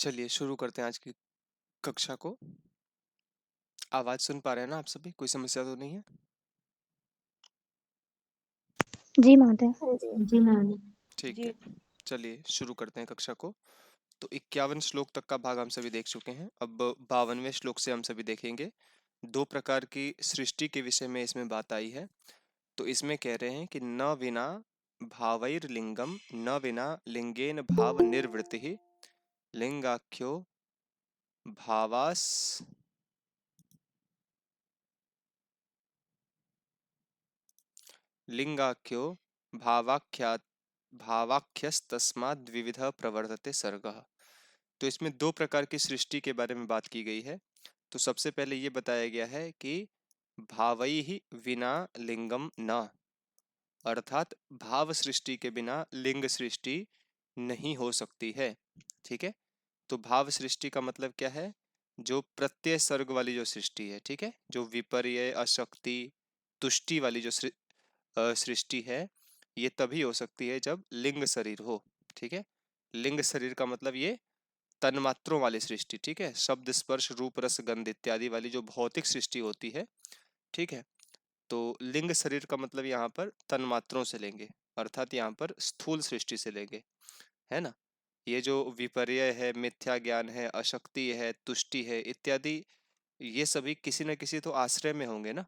चलिए शुरू करते हैं आज की कक्षा को। आवाज सुन पा रहे हैं ना आप सभी? कोई समस्या तो नहीं है? जी महोदय। हाँ जी। जी मैम। ठीक है, जी। चलिए शुरू करते हैं कक्षा को। तो 51 श्लोक तक का भाग हम सभी देख चुके हैं। अब 52वें श्लोक से हम सभी देखेंगे। दो प्रकार की सृष्टि के विषय में इसमें बात आई है। तो इसमें कह रहे हैं कि न विना भावैर्लिंगम न विना लिंगेन भाव निर्वृत्ति लिंगाख्यो भावास लिंगाख्यो भावाख्या भावाख्यस्तस्माद् द्विविधः प्रवर्तते सर्गः। तो इसमें दो प्रकार की सृष्टि के बारे में बात की गई है। तो सबसे पहले ये बताया गया है कि भावैः विना लिंगम न, अर्थात भाव सृष्टि के बिना लिंग सृष्टि नहीं हो सकती है। ठीक है, तो भाव सृष्टि का मतलब क्या है? जो प्रत्यय सर्ग वाली जो सृष्टि है, ठीक है, जो विपर्य अशक्ति तुष्टि वाली जो सृष्टि है, ये तभी हो सकती है जब लिंग शरीर हो। ठीक है, लिंग शरीर का मतलब ये तन्मात्रों वाली सृष्टि, ठीक है, शब्द स्पर्श रूप रस गंध इत्यादि वाली जो भौतिक सृष्टि होती है। ठीक है, तो लिंग शरीर का मतलब यहाँ पर तन्मात्रों से लेंगे, अर्थात यहाँ पर स्थूल सृष्टि से लेंगे, है ना। ये जो विपर्य है, मिथ्या ज्ञान है, अशक्ति है, तुष्टि है इत्यादि, ये सभी किसी न किसी तो आश्रय में होंगे ना।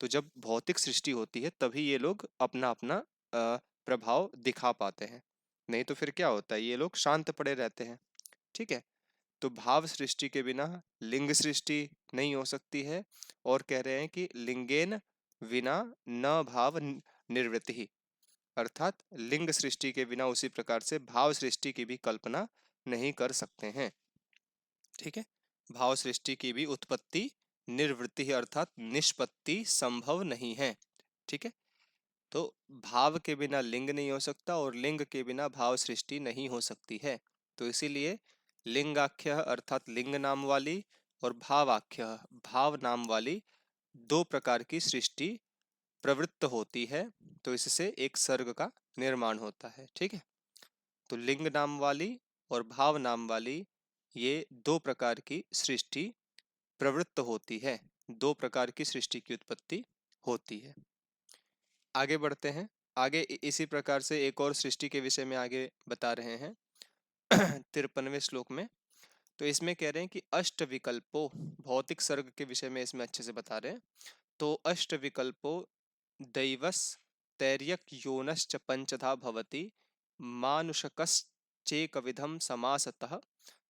तो जब भौतिक सृष्टि होती है तभी ये लोग अपना अपना प्रभाव दिखा पाते हैं, नहीं तो फिर क्या होता है, ये लोग शांत पड़े रहते हैं। ठीक है, तो भाव सृष्टि के बिना लिंग सृष्टि नहीं हो सकती है। और कह रहे हैं कि लिंगेन विना न भाव निर्वृत्ति ही, अर्थात लिंग सृष्टि के बिना उसी प्रकार से भाव सृष्टि की भी कल्पना नहीं कर सकते हैं। ठीक है, भाव सृष्टि की भी उत्पत्ति निर्वृत्ति ही अर्थात निष्पत्ति संभव नहीं है। ठीक है, तो भाव के बिना लिंग नहीं हो सकता और लिंग के बिना भाव सृष्टि नहीं हो सकती है। तो इसीलिए लिंगाख्य अर्थात लिंग नाम वाली और भावाख्य भाव नाम वाली दो प्रकार की सृष्टि प्रवृत्त होती है। तो इससे एक सर्ग का निर्माण होता है। ठीक है, तो लिंग नाम वाली और भाव नाम वाली ये दो प्रकार की सृष्टि प्रवृत्त होती है, दो प्रकार की सृष्टि की उत्पत्ति होती है। आगे बढ़ते हैं। आगे इसी प्रकार से एक और सृष्टि के विषय में आगे बता रहे हैं 53वें श्लोक में। तो इसमें कह रहे हैं कि अष्ट विकल्पो, भौतिक सर्ग के विषय में इसमें अच्छे से बता रहे हैं। तो अष्ट विकल्पो दैवस तैर्यक योनश्च पंचधा भवति मानुषकश्चेक विधम समासतः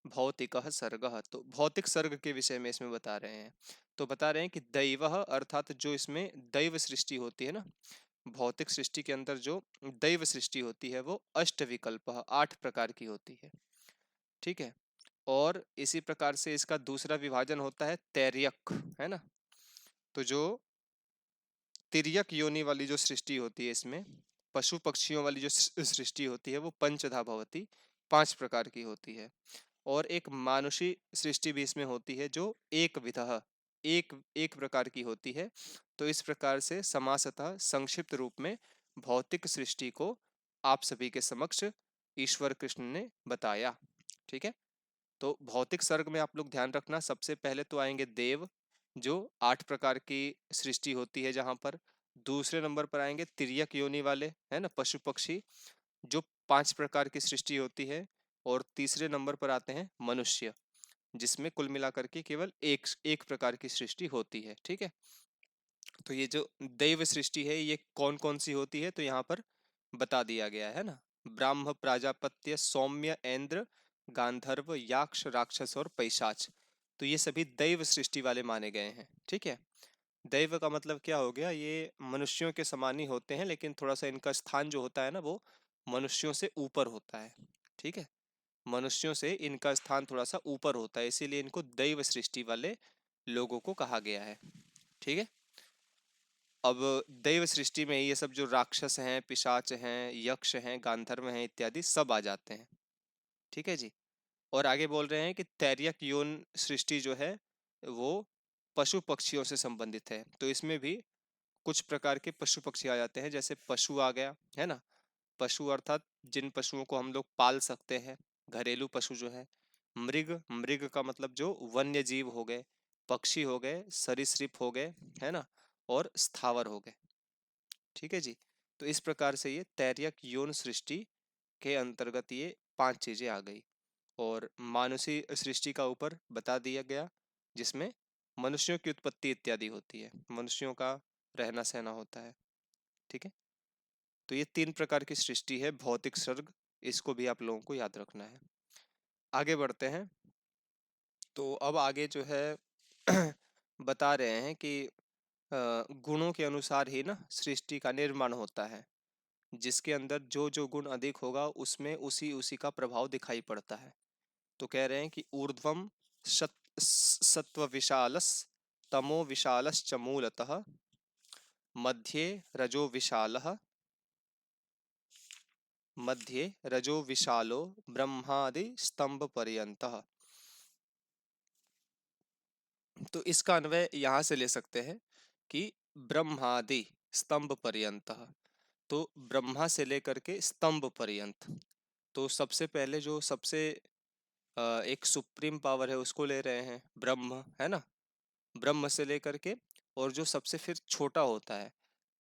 भौतिकः सर्गः। तो भौतिक सर्ग के विषय में इसमें बता रहे हैं। तो बता रहे हैं कि दैवः अर्थात जो इसमें दैव सृष्टि होती है ना, भौतिक सृष्टि के अंदर जो दैव सृष्टि होती है वो अष्ट विकल्प 8 प्रकार की होती है। ठीक है, और इसी प्रकार से इसका दूसरा विभाजन होता है तैर्यक, है ना। तो जो तिर्यक योनि वाली जो सृष्टि होती है, इसमें पशु पक्षियों वाली जो सृष्टि होती है वो पंचधा भवती 5 प्रकार की होती है। और एक मानुषी सृष्टि भी इसमें होती है जो एक विधः एक एक प्रकार की होती है। तो इस प्रकार से समासतः संक्षिप्त रूप में भौतिक सृष्टि को आप सभी के समक्ष ईश्वर कृष्ण ने बताया। ठीक है, तो भौतिक सर्ग में आप लोग ध्यान रखना, सबसे पहले तो आएंगे देव जो 8 प्रकार की सृष्टि होती है जहां पर। दूसरे नंबर पर आएंगे तिर्यक योनि वाले, है ना, पशु पक्षी जो 5 प्रकार की सृष्टि होती है। और तीसरे नंबर पर आते हैं मनुष्य, जिसमें कुल मिलाकर के केवल एक एक प्रकार की सृष्टि होती है। ठीक है, तो ये जो दैव सृष्टि है ये कौन कौन सी होती है तो यहाँ पर बता दिया गया है ना। ब्राह्म प्राजापत्य सौम्य इंद्र गांधर्व याक्ष राक्षस और पैशाच, तो ये सभी दैव सृष्टि वाले माने गए हैं। ठीक है, दैव का मतलब क्या हो गया, ये मनुष्यों के समान ही होते हैं लेकिन थोड़ा सा इनका स्थान जो होता है ना वो मनुष्यों से ऊपर होता है। ठीक है, मनुष्यों से इनका स्थान थोड़ा सा ऊपर होता है, इसीलिए इनको दैव सृष्टि वाले लोगों को कहा गया है। ठीक है, अब दैव सृष्टि में ये सब जो राक्षस हैं, पिशाच हैं, यक्ष हैं, गांधर्व हैं इत्यादि सब आ जाते हैं। ठीक है जी, और आगे बोल रहे हैं कि तैर्यक योन सृष्टि जो है वो पशु पक्षियों से संबंधित है। तो इसमें भी कुछ प्रकार के पशु पक्षी आ जाते हैं, जैसे पशु आ गया, है ना। पशु अर्थात जिन पशुओं को हम लोग पाल सकते हैं, घरेलू पशु जो है। मृग, मृग का मतलब जो वन्य जीव हो गए, पक्षी हो गए, सरीसृप हो गए, है ना, और स्थावर हो गए। ठीक है जी। तो इस प्रकार से ये तैर्यक यौन सृष्टि के अंतर्गत ये 5 चीजें आ गई। और मानुषी सृष्टि का ऊपर बता दिया गया, जिसमें मनुष्यों की उत्पत्ति इत्यादि होती है, मनुष्यों का रहना सहना होता है। ठीक है। तो ये 3 प्रकार की सृष्टि है, भौतिक सर्ग, इसको भी आप लोगों को याद रखना है। आगे बढ़ते हैं। तो अब आगे जो है बता रहे हैं कि गुणों के अनुसार ही ना सृष्टि का निर्माण होता है। जिसके अंदर जो जो गुण अधिक होगा उसमें उसी उसी का प्रभाव दिखाई पड़ता है। तो कह रहे हैं कि ऊर्ध्वम सत्व विशालस तमो विशालश्च मूलतः, मध्ये रजो विशालः, मध्ये रजो विशालो ब्रह्मादि स्तंभ पर्यंतः। तो इसका अन्वय यहाँ से ले सकते हैं कि ब्रह्मादि स्तंभ पर्यंतः, तो ब्रह्मा से लेकर के स्तंभ पर्यंत। तो सबसे पहले जो सबसे एक सुप्रीम पावर है उसको ले रहे हैं, ब्रह्म, है ना, ब्रह्म से लेकर के, और जो सबसे फिर छोटा होता है,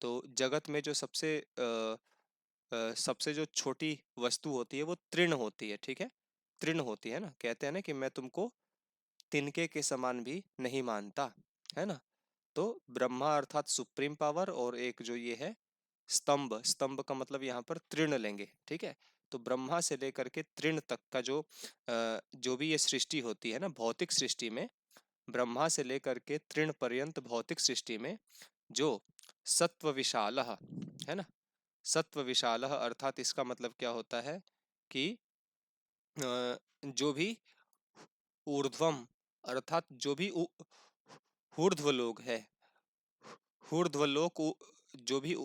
तो जगत में जो सबसे जो छोटी वस्तु होती है वो तृण होती है। ठीक है, तृण होती है ना, कहते हैं ना कि मैं तुमको तिनके के समान भी नहीं मानता, है ना। तो ब्रह्मा अर्थात सुप्रीम पावर, और एक जो ये है स्तंभ, स्तंभ का मतलब यहाँ पर तृण लेंगे। ठीक है। तो ब्रह्मा से लेकर के तृण तक का जो भी ये सृष्टि होती है ना भौतिक सृष्टि में, ब्रह्मा से लेकर के तृण पर्यंत भौतिक सृष्टि में जो सत्व विशालः, है ना, सत्व विशालः अर्थात इसका मतलब क्या होता है कि जो भी ऊर्ध्वम अर्थात जो भी ऊर्ध्व लोग है, ऊर्ध्वलोक जो भी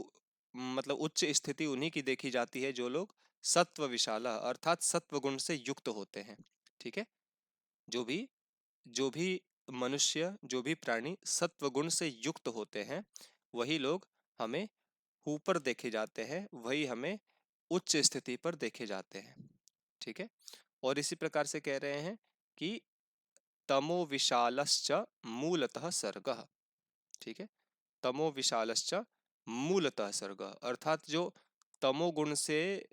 मतलब उच्च स्थिति उन्हीं की देखी जाती है जो लोग सत्व विशाला अर्थात सत्व गुण से युक्त होते हैं। ठीक है। जो भी जो भी मनुष्य, जो भी प्राणी सत्व गुण से युक्त होते हैं, वही लोग हमें ऊपर देखे जाते हैं, वही हमें उच्च स्थिति पर देखे जाते हैं। ठीक है। और इसी प्रकार से कह रहे हैं कि तमो विशालश्च मूलतः सर्गः। ठीक है। तमो विशालश्च मूलतः सर्ग अर्थात जो तमोगुण से,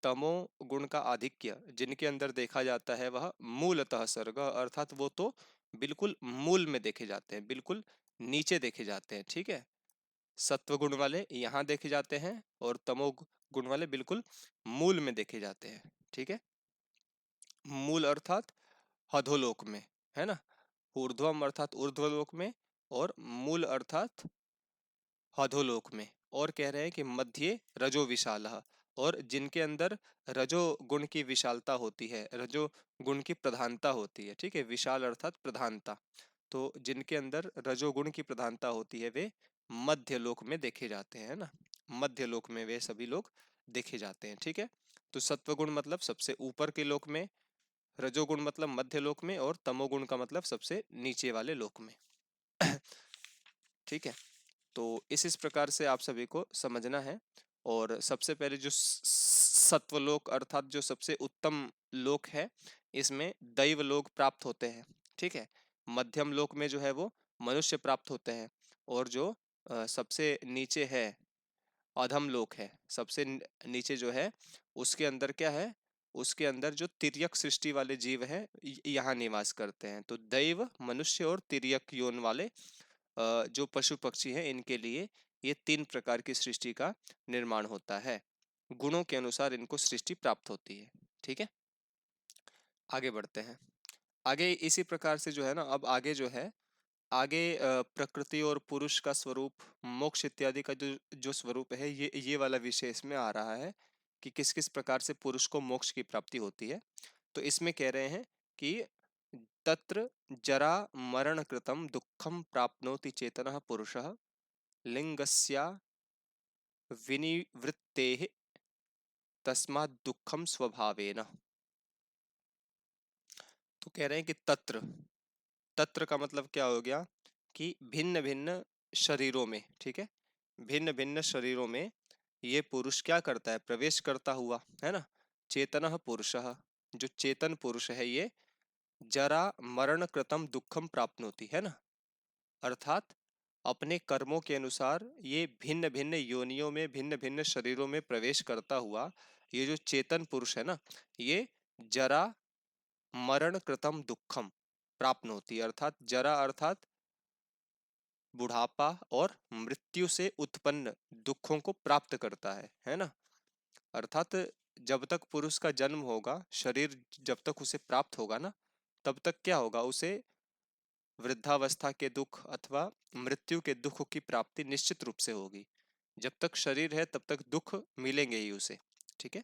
तमो गुण का आधिक्य जिनके अंदर देखा जाता है वह मूलतः सर्ग अर्थात वो तो बिल्कुल मूल में देखे जाते हैं, बिल्कुल नीचे देखे जाते हैं। ठीक है। सत्व गुण वाले यहाँ देखे जाते हैं और तमो गुण वाले बिल्कुल मूल में देखे जाते हैं। ठीक है। मूल अर्थात अधोलोक में, है ना, ऊर्ध्वम अर्थात ऊर्ध्वलोक में, और मूल अर्थात अधोलोक में। और कह रहे हैं कि मध्य रजो विशालः, और जिनके अंदर रजो गुण की विशालता होती है, रजो गुण की प्रधानता होती है। ठीक है, विशाल अर्थात प्रधानता। तो जिनके अंदर रजोगुण की प्रधानता होती है वे मध्य लोक में देखे जाते हैं, ना, मध्य लोक में वे सभी लोग देखे जाते हैं। ठीक है। तो सत्वगुण मतलब सबसे ऊपर के लोक में, रजोगुण मतलब मध्य लोक में, और तमोगुण का मतलब सबसे नीचे वाले लोक में। ठीक है। तो इस प्रकार से आप सभी को समझना है। और सबसे पहले जो सत्वलोक अर्थात जो सबसे उत्तम लोक है, इसमें दैव लोक प्राप्त होते हैं। ठीक है। मध्यम लोक में जो है वो मनुष्य प्राप्त होते हैं, और जो सबसे नीचे है अधम लोक है, सबसे नीचे जो है उसके अंदर क्या है, उसके अंदर जो तिर्यक सृष्टि वाले जीव हैं यहाँ निवास करते हैं। तो दैव, मनुष्य और तिर्यक योन वाले जो पशु पक्षी हैं, इनके लिए ये 3 प्रकार की सृष्टि का निर्माण होता है। गुणों के अनुसार इनको सृष्टि प्राप्त होती है। ठीक है। आगे बढ़ते हैं। आगे इसी प्रकार से जो है ना, अब आगे जो है, आगे प्रकृति और पुरुष का स्वरूप, मोक्ष इत्यादि का जो जो स्वरूप है, ये वाला विषय इसमें आ रहा है कि किस किस प्रकार से पुरुष को मोक्ष की प्राप्ति होती है। तो इसमें कह रहे हैं कि तत्र जरा मरण कृतम दुखम प्राप्नोति चेतनः पुरुषः लिंगस्या विनिवृत्तेः तस्मात् दुखम स्वभावेन। तो कह रहे हैं कि तत्र, तत्र का मतलब क्या हो गया कि भिन्न भिन्न शरीरों में, ठीक है, भिन्न भिन्न शरीरों में ये पुरुष क्या करता है, प्रवेश करता हुआ, है ना, चेतनः पुरुषः, जो चेतन पुरुष है ये जरा मरण कृतम दुखम प्राप्नोति, है ना। अर्थात अपने कर्मों के अनुसार ये भिन्न भिन्न योनियों में, भिन्न भिन्न शरीरों में प्रवेश करता हुआ ये जो चेतन पुरुष है ना, ये जरा मरण कृतम दुखम प्राप्नोति, अर्थात जरा अर्थात बुढ़ापा और मृत्यु से उत्पन्न दुखों को प्राप्त करता है ना। अर्थात जब तक पुरुष का जन्म होगा, शरीर जब तक उसे प्राप्त होगा ना, तब तक क्या होगा, उसे वृद्धावस्था के दुख अथवा मृत्यु के दुख की प्राप्ति निश्चित रूप से होगी। जब तक शरीर है तब तक दुख मिलेंगे ही उसे। ठीक है।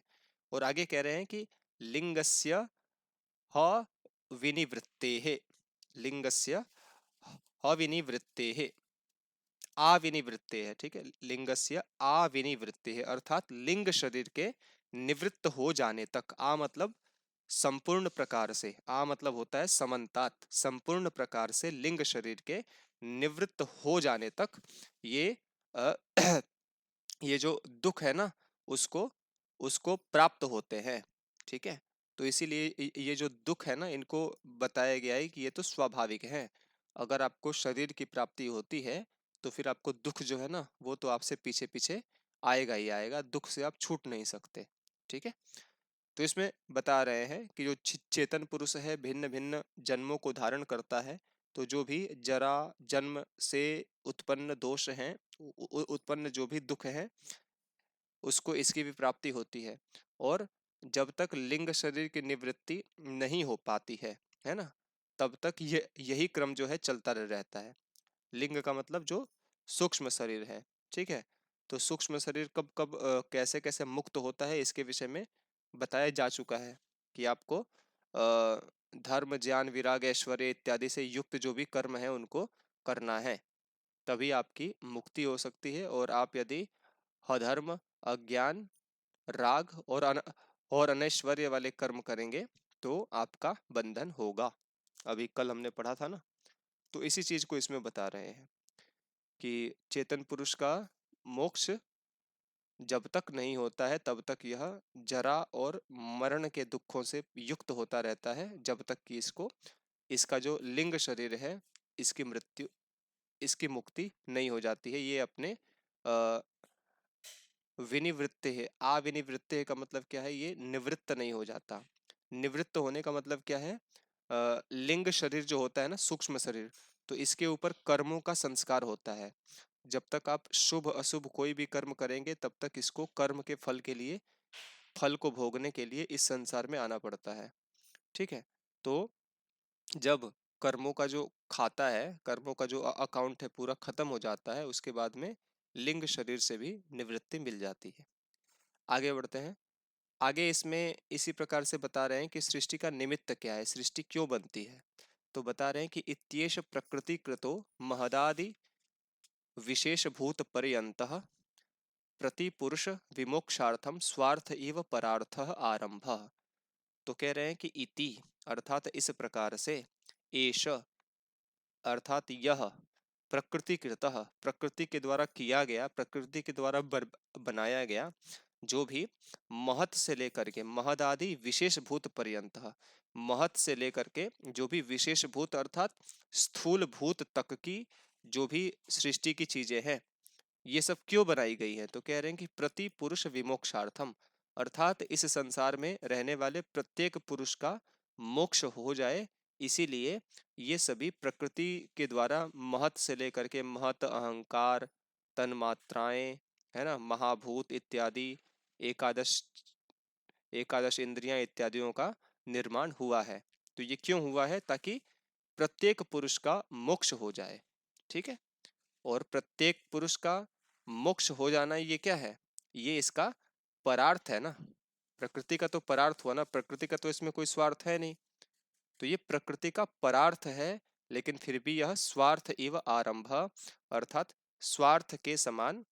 और आगे कह रहे हैं कि लिंगस्य ह विनिवृत्तेः, लिंगस्य ह विनिवृत्तेः, आविनिवृत्ते है। ठीक है। लिंगस्य आविनिवृत्ते है, अर्थात लिंग शरीर के निवृत्त हो जाने तक। आ मतलब संपूर्ण प्रकार से, आ मतलब होता है समन्तात, संपूर्ण प्रकार से लिंग शरीर के निवृत्त हो जाने तक ये अ, ये जो दुख है ना, उसको उसको प्राप्त होते हैं। ठीक है। तो इसीलिए ये जो दुख है ना, इनको बताया गया है कि ये तो स्वाभाविक है। अगर आपको शरीर की प्राप्ति होती है तो फिर आपको दुख जो है ना, वो तो आपसे पीछे पीछे आएगा ही आएगा, दुख से आप छूट नहीं सकते। ठीक है। तो इसमें बता रहे हैं कि जो चेतन पुरुष है भिन्न भिन्न जन्मों को धारण करता है, तो जो भी जरा जन्म से उत्पन्न दोष हैं, उत्पन्न जो भी दुख है, उसको इसकी भी प्राप्ति होती है। और जब तक लिंग शरीर की निवृत्ति नहीं हो पाती है ना, तब तक ये यही क्रम जो है चलता रहता है। लिंग का मतलब जो सूक्ष्म शरीर है। ठीक है। तो सूक्ष्म शरीर कब कब कैसे कैसे मुक्त होता है, इसके विषय में बताया जा चुका है कि आपको धर्म ज्ञान विराग ऐश्वर्य इत्यादि से युक्त जो भी कर्म है उनको करना है, तभी आपकी मुक्ति हो सकती है। और आप यदि अधर्म, अज्ञान, राग और अनैश्वर्य वाले कर्म करेंगे तो आपका बंधन होगा। अभी कल हमने पढ़ा था ना, तो इसी चीज को इसमें बता रहे हैं कि चेतन पुरुष का मोक्ष जब तक नहीं होता है तब तक यह जरा और मरण के दुखों से युक्त होता रहता है, जब तक कि इसको इसका जो लिंग शरीर है, इसकी मृत्यु, इसकी मुक्ति नहीं हो जाती है। ये अपने अ, विनिवृत्त है। अविनिवृत्त का मतलब क्या है, ये निवृत्त नहीं हो जाता। निवृत्त होने का मतलब क्या है, लिंग शरीर जो होता है ना, सूक्ष्म शरीर, तो इसके ऊपर कर्मों का संस्कार होता है। जब तक आप शुभ अशुभ कोई भी कर्म करेंगे तब तक इसको कर्म के फल के लिए, फल को भोगने के लिए इस संसार में आना पड़ता है। ठीक है। तो जब कर्मों का जो खाता है, कर्मों का जो अकाउंट है पूरा खत्म हो जाता है, उसके बाद में लिंग शरीर से भी निवृत्ति मिल जाती है। आगे बढ़ते हैं। आगे इसमें इसी प्रकार से बता रहे हैं कि सृष्टि का निमित्त क्या है, सृष्टि क्यों बनती है। तो बता रहे हैं कि इत्येष प्रकृति कृतो महदादि विशेष भूत पर्यंतः प्रति पुरुष विमोक्षार्थम स्वार्थ एव परार्थ आरंभ। तो कह रहे हैं कि इति अर्थात इस प्रकार से, एष अर्थात यह, प्रकृति कृतः प्रकृति के द्वारा किया गया, प्रकृति के द्वारा बनाया गया जो भी महत से लेकर के महदादि विशेष भूत पर्यंत, महत से लेकर के जो भी विशेष भूत अर्थात स्थूल भूत तक की जो भी सृष्टि की चीजें हैं, ये सब क्यों बनाई गई है। तो कह रहे हैं कि प्रति पुरुष विमोक्षार्थम, अर्थात इस संसार में रहने वाले प्रत्येक पुरुष का मोक्ष हो जाए, इसीलिए ये सभी प्रकृति के द्वारा महत से लेकर के महत, अहंकार, तन मात्राएं, है ना, महाभूत इत्यादि, एकादश एकादश इंद्रियां इत्यादियों का निर्माण हुआ है। तो ये क्यों हुआ है, ताकि प्रत्येक पुरुष का मोक्ष हो जाए। ठीक है। और प्रत्येक पुरुष का मोक्ष हो जाना ये क्या है, ये इसका परार्थ है ना। प्रकृति का तो परार्थ हुआ ना, प्रकृति का तो इसमें कोई स्वार्थ है नहीं, तो ये प्रकृति का परार्थ है। लेकिन फिर भी यह स्वार्थ एवं आरंभ, अर्थात स्वार्थ के समान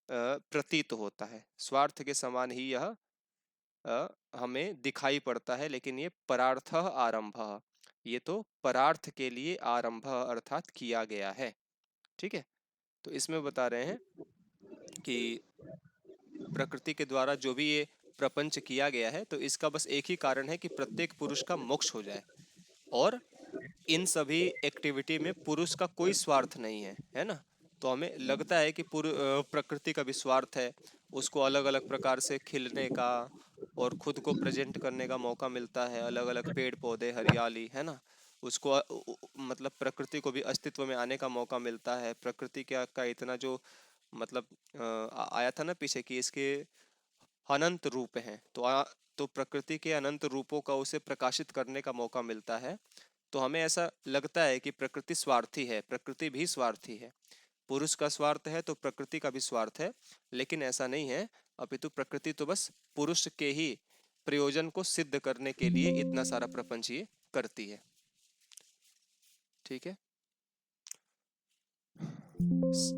प्रतीत होता है, स्वार्थ के समान ही यह हमें दिखाई पड़ता है, लेकिन ये परार्थ आरंभ, ये तो परार्थ के लिए आरंभ अर्थात किया गया है। ठीक है। तो इसमें बता रहे हैं कि प्रकृति के द्वारा जो भी ये प्रपंच किया गया है, तो इसका बस एक ही कारण है कि प्रत्येक पुरुष का मोक्ष हो जाए। और इन सभी एक्टिविटी में पुरुष का कोई स्वार्थ नहीं है ना। तो हमें लगता है कि प्रकृति का भी स्वार्थ है, उसको अलग अलग प्रकार से खिलने का और खुद को प्रेजेंट करने का मौका मिलता है, अलग अलग पेड़ पौधे हरियाली, है ना। उसको मतलब प्रकृति को भी अस्तित्व में आने का मौका मिलता है। प्रकृति का इतना जो मतलब आया था ना पीछे कि इसके अनंत रूप हैं, तो प्रकृति के अनंत रूपों का उसे प्रकाशित करने का मौका मिलता है। तो हमें ऐसा लगता है कि प्रकृति स्वार्थी है, प्रकृति भी स्वार्थी है। पुरुष का स्वार्थ है तो प्रकृति का भी स्वार्थ है, लेकिन ऐसा नहीं है। अपितु प्रकृति तो बस पुरुष के ही प्रयोजन को सिद्ध करने के लिए इतना सारा प्रपंच ये करती है। ठीक है,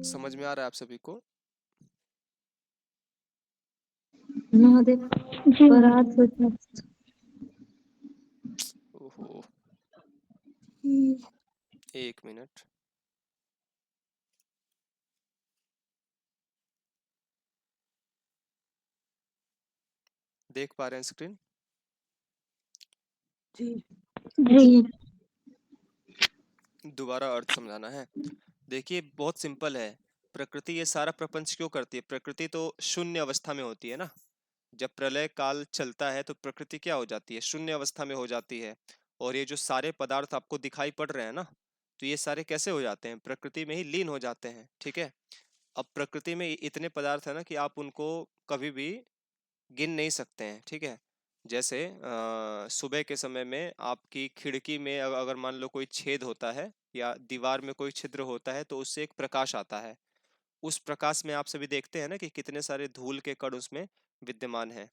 समझ में आ रहा है आप सभी को? महादेव जी पर महादेव। आज सोचना। ओहो, एक मिनट। देख पा रहे हैं स्क्रीन? जी दोबारा अर्थ समझाना है। देखिए बहुत सिंपल है। प्रकृति ये सारा प्रपंच क्यों करती है? प्रकृति तो शून्य अवस्था में होती है ना। जब प्रलय काल चलता है तो प्रकृति क्या हो जाती है? शून्य अवस्था में हो जाती है। और ये जो सारे पदार्थ आपको दिखाई पड़ रहे हैं ना, तो ये सारे कैसे हो जाते हैं? प्रकृति में ही लीन हो जाते हैं। ठीक है। अब प्रकृति में इतने पदार्थ है ना कि आप उनको कभी भी गिन नहीं सकते हैं। ठीक है। जैसे सुबह के समय में आपकी खिड़की में अगर मान लो कोई छेद होता है या दीवार में कोई छिद्र होता है तो उससे एक प्रकाश आता है। उस प्रकाश में आप सभी देखते हैं ना कि कितने सारे धूल के कण उसमें विद्यमान है,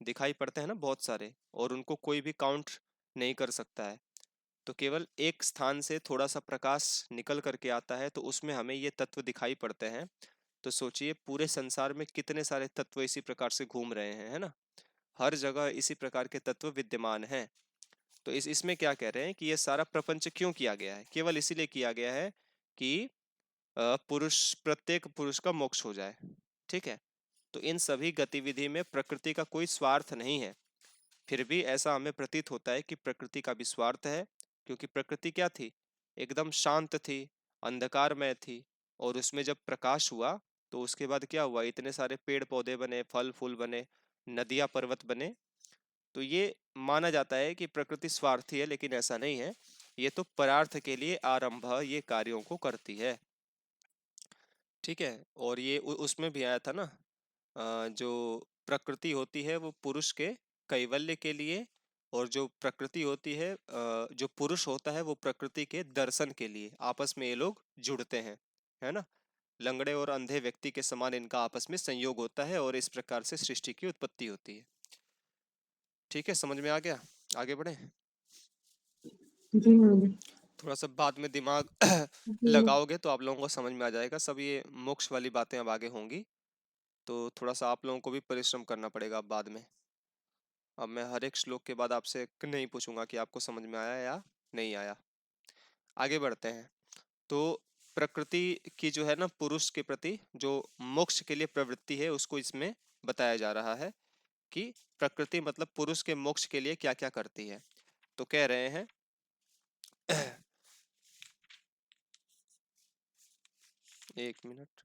दिखाई पड़ते हैं ना बहुत सारे, और उनको कोई भी काउंट नहीं कर सकता है। तो केवल एक स्थान से थोड़ा सा प्रकाश निकल करके आता है तो उसमें हमें ये तत्व दिखाई पड़ते हैं। तो सोचिए पूरे संसार में कितने सारे तत्व इसी प्रकार से घूम रहे हैं, है ना। हर जगह इसी प्रकार के तत्व विद्यमान हैं। तो इसमें क्या कह रहे हैं कि ये सारा प्रपंच क्यों किया गया है? केवल इसीलिए किया गया है कि प्रत्येक पुरुष का मोक्ष हो जाए। ठीक है। तो इन सभी गतिविधि में प्रकृति का कोई स्वार्थ नहीं है। फिर भी ऐसा हमें प्रतीत होता है कि प्रकृति का भी स्वार्थ है, क्योंकि प्रकृति क्या थी? एकदम शांत थी, अंधकारमय थी। और उसमें जब प्रकाश हुआ तो उसके बाद क्या हुआ? इतने सारे पेड़ पौधे बने, फल फूल बने, नदियां पर्वत बने। तो ये माना जाता है कि प्रकृति स्वार्थी है, लेकिन ऐसा नहीं है। ये तो परार्थ के लिए आरंभ ये कार्यों को करती है। ठीक है। और ये उसमें भी आया था ना, जो प्रकृति होती है वो पुरुष के कैवल्य के लिए, और जो प्रकृति होती है जो पुरुष होता है वो प्रकृति के दर्शन के लिए, आपस में ये लोग जुड़ते हैं, है ना। लंगड़े और अंधे व्यक्ति के समान इनका आपस में संयोग होता है और इस प्रकार से सृष्टि की उत्पत्ति होती है। ठीक है, समझ में आ गया? आगे बढ़े। जी महादेव। थोड़ा सा बाद में दिमाग जी लगाओगे तो आप लोगों को समझ में आ जाएगा। सब ये मोक्ष वाली बातें अब आगे होंगी, तो थोड़ा सा आप लोगों को भी परिश्रम करना पड़ेगा अब बाद में। अब मैं हर एक श्लोक के बाद आपसे नहीं पूछूंगा कि आपको समझ में आया या नहीं आया। आगे बढ़ते हैं। तो प्रकृति की जो है ना पुरुष के प्रति जो मोक्ष के लिए प्रवृत्ति है उसको इसमें बताया जा रहा है कि प्रकृति मतलब पुरुष के मोक्ष के लिए क्या क्या करती है। तो कह रहे हैं एक मिनट।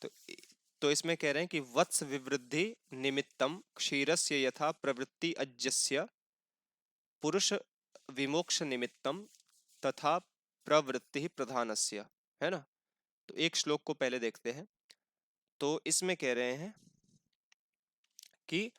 तो तो इसमें कह रहे हैं कि वत्स विवृद्धि निमित्तम क्षीरस्य यथा प्रवृत्ति अज्यस्य पुरुष विमोक्ष निमित्तम तथा प्रवृत्ति प्रधानस्य, है ना। तो एक श्लोक को पहले देखते हैं। तो इसमें कह रहे हैं कि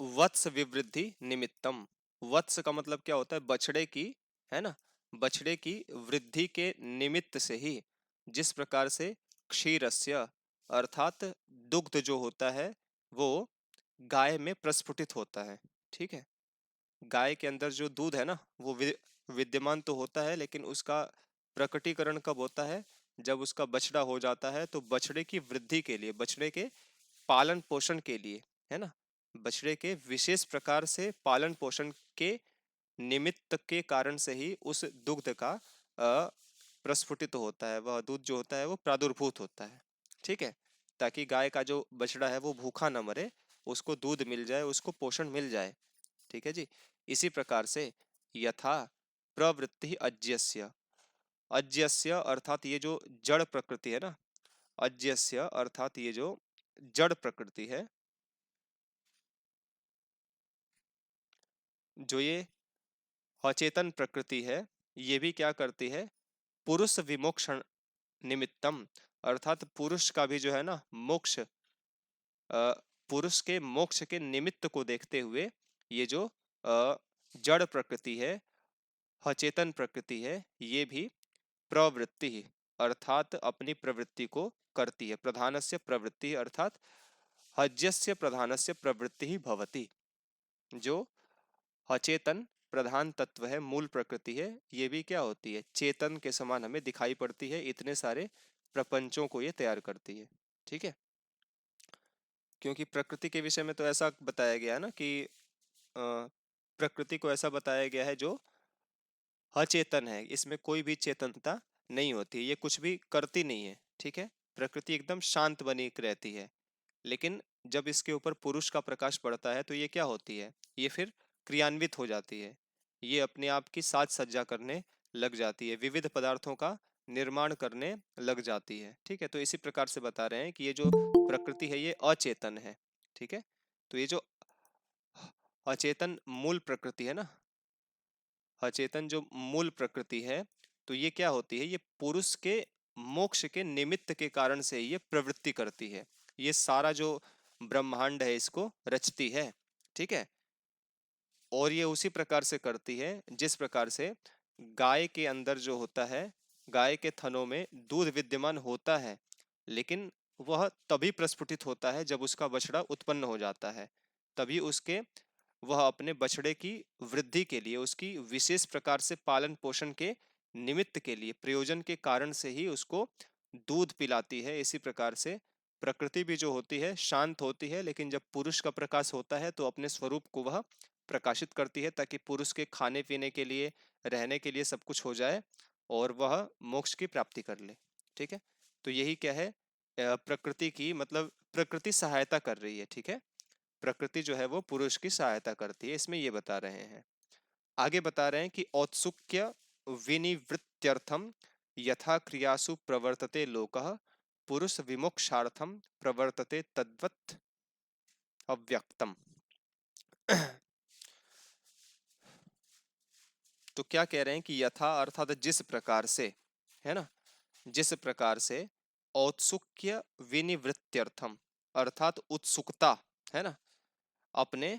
वत्स विवृद्धि निमित्तम। वत्स का मतलब क्या होता है? बछड़े की, है ना। बछड़े की वृद्धि के निमित्त से ही जिस प्रकार से क्षीरस्य अर्थात दुग्ध जो होता है वो गाय में प्रस्फुटित होता है। ठीक है। गाय के अंदर जो दूध है ना वो विद्यमान तो होता है, लेकिन उसका प्रकटीकरण कब होता है? जब उसका बछड़ा हो जाता है। तो बछड़े की वृद्धि के लिए, बछड़े के पालन पोषण के लिए, है ना, बछड़े के विशेष प्रकार से पालन पोषण के निमित्त के कारण से ही उस दुग्ध का प्रस्फुटित होता है, वह दूध जो होता है वो प्रादुर्भूत होता है। ठीक है। ताकि गाय का जो बछड़ा है वो भूखा न मरे, उसको दूध मिल जाए, उसको पोषण मिल जाए। ठीक है जी। इसी प्रकार से यथा प्रवृत्ति अज्यस्य, अज्यस्य अर्थात ये जो जड़ प्रकृति है ना, अज्यस्य अर्थात ये जो जड़ प्रकृति है, जो ये अचेतन प्रकृति है, ये भी क्या करती है, पुरुष विमोक्षण निमित्तम, अर्थात पुरुष का भी जो है ना मोक्ष, पुरुष के मोक्ष के निमित्त को देखते हुए ये जो जड़ प्रकृति है, अचेतन प्रकृति है, ये भी प्रवृत्ति ही अर्थात अपनी प्रवृत्ति को करती है। प्रधानस्य प्रवृत्ति अर्थात हज्यस्य प्रधानस्य प्रवृत्ति ही भवति, जो अचेतन प्रधान तत्व है, मूल प्रकृति है, ये भी क्या होती है, चेतन के समान हमें दिखाई पड़ती है, इतने सारे प्रपंचों को ये तैयार करती है। ठीक है, क्योंकि प्रकृति के विषय में तो ऐसा बताया गया है ना कि प्रकृति को ऐसा बताया गया है जो अचेतन है, इसमें कोई भी चेतनता नहीं होती, ये कुछ भी करती नहीं है। ठीक है, प्रकृति एकदम शांत बनी रहती है, लेकिन जब इसके ऊपर पुरुष का प्रकाश पड़ता है तो ये क्या होती है, ये फिर क्रियान्वित हो जाती है, ये अपने आप की साज सज्जा करने लग जाती है, विविध पदार्थों का निर्माण करने लग जाती है। ठीक है, तो इसी प्रकार से बता रहे हैं कि ये जो प्रकृति है ये अचेतन है। ठीक है, तो ये जो अचेतन मूल प्रकृति है ना, अचेतन जो मूल प्रकृति है, तो ये क्या होती है, ये पुरुष के मोक्ष के निमित्त के कारण से ये प्रवृत्ति करती है, ये सारा जो ब्रह्मांड है इसको रचती है। ठीक है, और ये उसी प्रकार से करती है जिस प्रकार से गाय के अंदर जो होता है, गाय के थनों में दूध विद्यमान होता है, लेकिन वह तभी प्रस्फुटित होता है जब उसका बछड़ा उत्पन्न हो जाता है, तभी उसके वह अपने बछड़े की वृद्धि के लिए, उसकी विशेष प्रकार से पालन पोषण के निमित्त के लिए, प्रयोजन के कारण से ही उसको दूध पिलाती है। इसी प्रकार से प्रकृति भी जो होती है शांत होती है, लेकिन जब पुरुष का प्रकाश होता है तो अपने स्वरूप को वह प्रकाशित करती है, ताकि पुरुष के खाने पीने के लिए, रहने के लिए सब कुछ हो जाए और वह मोक्ष की प्राप्ति कर ले। ठीक है, तो यही क्या है, प्रकृति की मतलब प्रकृति सहायता कर रही है। ठीक है, प्रकृति जो है वो पुरुष की सहायता करती है, इसमें ये बता रहे हैं। आगे बता रहे हैं कि औत्सुक्य विनिवृत्त्यर्थम यथा क्रियासु प्रवर्तते लोकः पुरुष विमोक्षार्थम प्रवर्तते तद्वत् अव्यक्तम। तो क्या कह रहे हैं कि यथा अर्थात जिस प्रकार से, है ना, जिस प्रकार से औत्सुक्य विनिवृत्त्यर्थम अर्थात उत्सुकता, है ना, अपने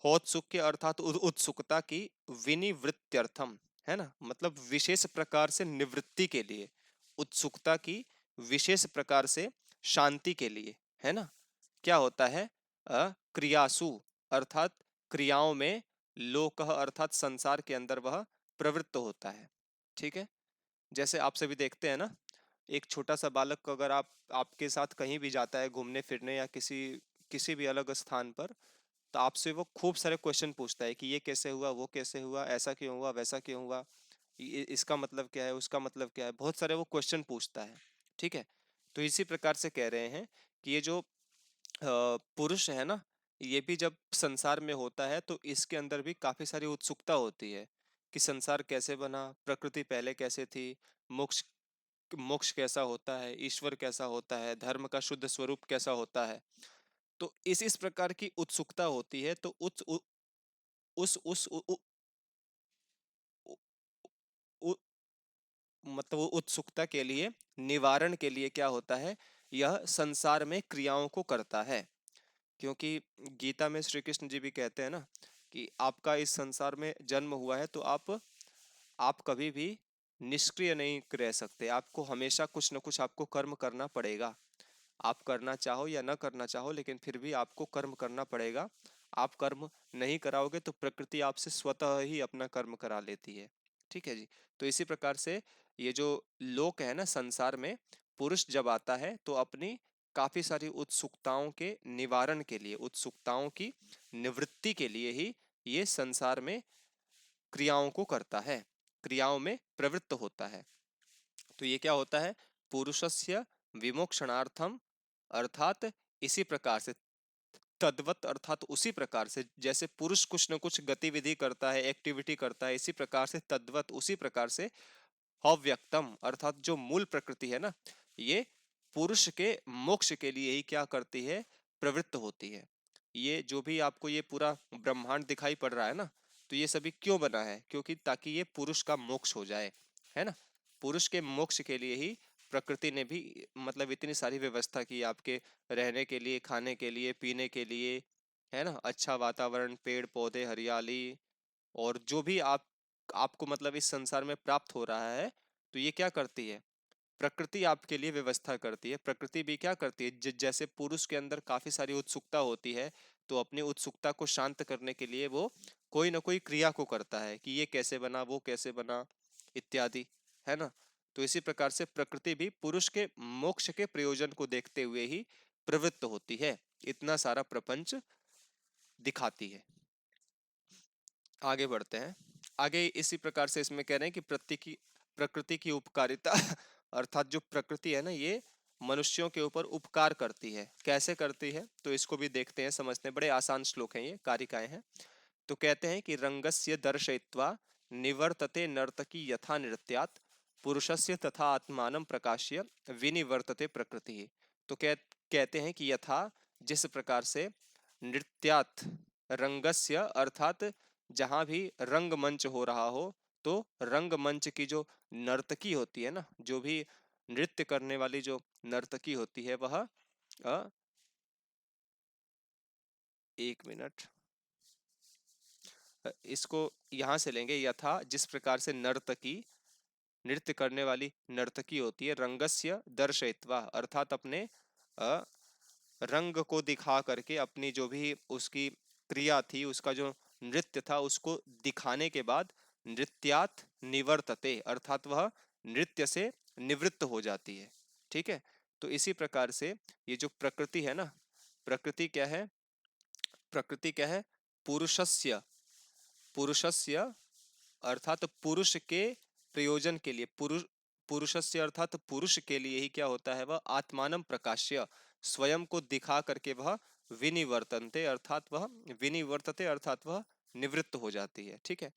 औत्सुक्य अर्थात उत्सुकता की विनिवृत्त्यर्थम, है ना, मतलब विशेष प्रकार से निवृत्ति के लिए, उत्सुकता की विशेष प्रकार से शांति के लिए, है ना, क्या होता है, क्रियासु अर्थात क्रियाओं में, लोकः अर्थात संसार के अंदर वह प्रवृत्त होता है। ठीक है, जैसे आप सभी देखते हैं ना, एक छोटा सा बालक को अगर आप आपके साथ कहीं भी जाता है घूमने फिरने या किसी किसी भी अलग स्थान पर, तो आपसे वो खूब सारे क्वेश्चन पूछता है कि ये कैसे हुआ, वो कैसे हुआ, ऐसा क्यों हुआ, वैसा क्यों हुआ, इसका मतलब क्या है, उसका मतलब क्या है, बहुत सारे वो क्वेश्चन पूछता है। ठीक है, तो इसी प्रकार से कह रहे हैं कि ये जो पुरुष है ना, ये भी जब संसार में होता है तो इसके अंदर भी काफी सारी उत्सुकता होती है कि संसार कैसे बना, प्रकृति पहले कैसे थी, मोक्ष मोक्ष कैसा होता है, ईश्वर कैसा होता है, धर्म का शुद्ध स्वरूप कैसा होता है। तो इस प्रकार की उत्सुकता होती है, तो उस उ, उ, मतलब वो उत्सुकता के लिए, निवारण के लिए क्या होता है, यह संसार में क्रियाओं को करता है। क्योंकि गीता में श्री कृष्ण जी भी कहते हैं ना कि आपका इस संसार में जन्म हुआ है तो आप कभी भी निष्क्रिय नहीं रह सकते, आपको हमेशा कुछ न कुछ आपको कर्म करना पड़ेगा। आप करना चाहो या ना करना चाहो, लेकिन फिर भी आपको कर्म करना पड़ेगा। आप कर्म नहीं कराओगे तो प्रकृति आपसे स्वतः ही अपना कर्म करा लेती है। ठीक है जी, तो इसी प्रकार से ये जो लोक है ना संसार में, पुरुष जब आता है तो अपनी काफी सारी उत्सुकताओं के निवारण के लिए, उत्सुकताओं की निवृत्ति के लिए ही ये संसार में क्रियाओं को करता है, क्रियाओं में प्रवृत्त होता है। तो ये क्या होता है, पुरुषस्य विमोक्षणार्थम, अर्थात इसी प्रकार से तद्वत अर्थात उसी प्रकार से जैसे पुरुष कुछ न कुछ गतिविधि करता है, एक्टिविटी करता है, इसी प्रकार से तद्वत उसी प्रकार से अव्यक्तम अर्थात जो मूल प्रकृति है ना, ये पुरुष के मोक्ष के लिए ही क्या करती है, प्रवृत्त होती है। ये जो भी आपको ये पूरा ब्रह्मांड दिखाई पड़ रहा है ना, तो ये सभी क्यों बना है, क्योंकि ताकि ये पुरुष का मोक्ष हो जाए, है ना। पुरुष के मोक्ष के लिए ही प्रकृति ने भी मतलब इतनी सारी व्यवस्था की आपके रहने के लिए, खाने के लिए, पीने के लिए, है ना, अच्छा वातावरण, पेड़ पौधे, हरियाली, और जो भी आपको मतलब इस संसार में प्राप्त हो रहा है, तो ये क्या करती है, प्रकृति आपके लिए व्यवस्था करती है। प्रकृति भी क्या करती है, जैसे पुरुष के अंदर काफी सारी उत्सुकता होती है, तो अपनी उत्सुकता को शांत करने के लिए वो कोई ना कोई क्रिया को करता है कि ये कैसे बना, वो कैसे बना, इत्यादि, है ना। तो इसी प्रकार से प्रकृति भी पुरुष के मोक्ष के प्रयोजन को देखते हुए ही प्रवृत्त होती है, इतना सारा प्रपंच दिखाती है। आगे बढ़ते हैं। आगे इसी प्रकार से इसमें कह रहे हैं कि प्रकृति की उपकारिता अर्थात जो प्रकृति है ना, ये मनुष्यों के ऊपर उपकार करती है। कैसे करती है, तो इसको भी देखते हैं, समझते हैं। बड़े आसान श्लोक हैं ये, कारिकाएं हैं। तो कहते हैं कि रंगस्य दर्शयित्वा निवर्तते नर्तकी यथा नृत्यात् पुरुषस्य तथा आत्मानं प्रकाश्य विनिवर्तते प्रकृति। तो कहते हैं कि यथा जिस प्रकार से नृत्यात् रंगस्य अर्थात जहां भी रंगमंच हो रहा हो, तो रंगमंच की जो नर्तकी होती है ना, जो भी नृत्य करने वाली जो नर्तकी होती है, वह एक मिनट, इसको यहां से लेंगे। यथा जिस प्रकार से नर्तकी नृत्य करने वाली नर्तकी होती है, रंगस्य दर्शयित्वा अर्थात अपने रंग को दिखा करके, अपनी जो भी उसकी क्रिया थी, उसका जो नृत्य था, उसको दिखाने के बाद नृत्यात् निवर्तते अर्थात वह नृत्य से निवृत्त हो जाती है। ठीक है। तो इसी प्रकार से ये जो प्रकृति है ना, प्रकृति क्या है, प्रकृति क्या है, पुरुषस्य पुरुषस्य अर्थात पुरुष के प्रयोजन के लिए, पुरुषस्य अर्थात पुरुष के लिए ही क्या होता है, वह आत्मानं प्रकाश्य स्वयं को दिखा करके वह विनिवर्तनते अर्थात वह विनिवर्तते अर्थात वह निवृत्त हो जाती है। ठीक है।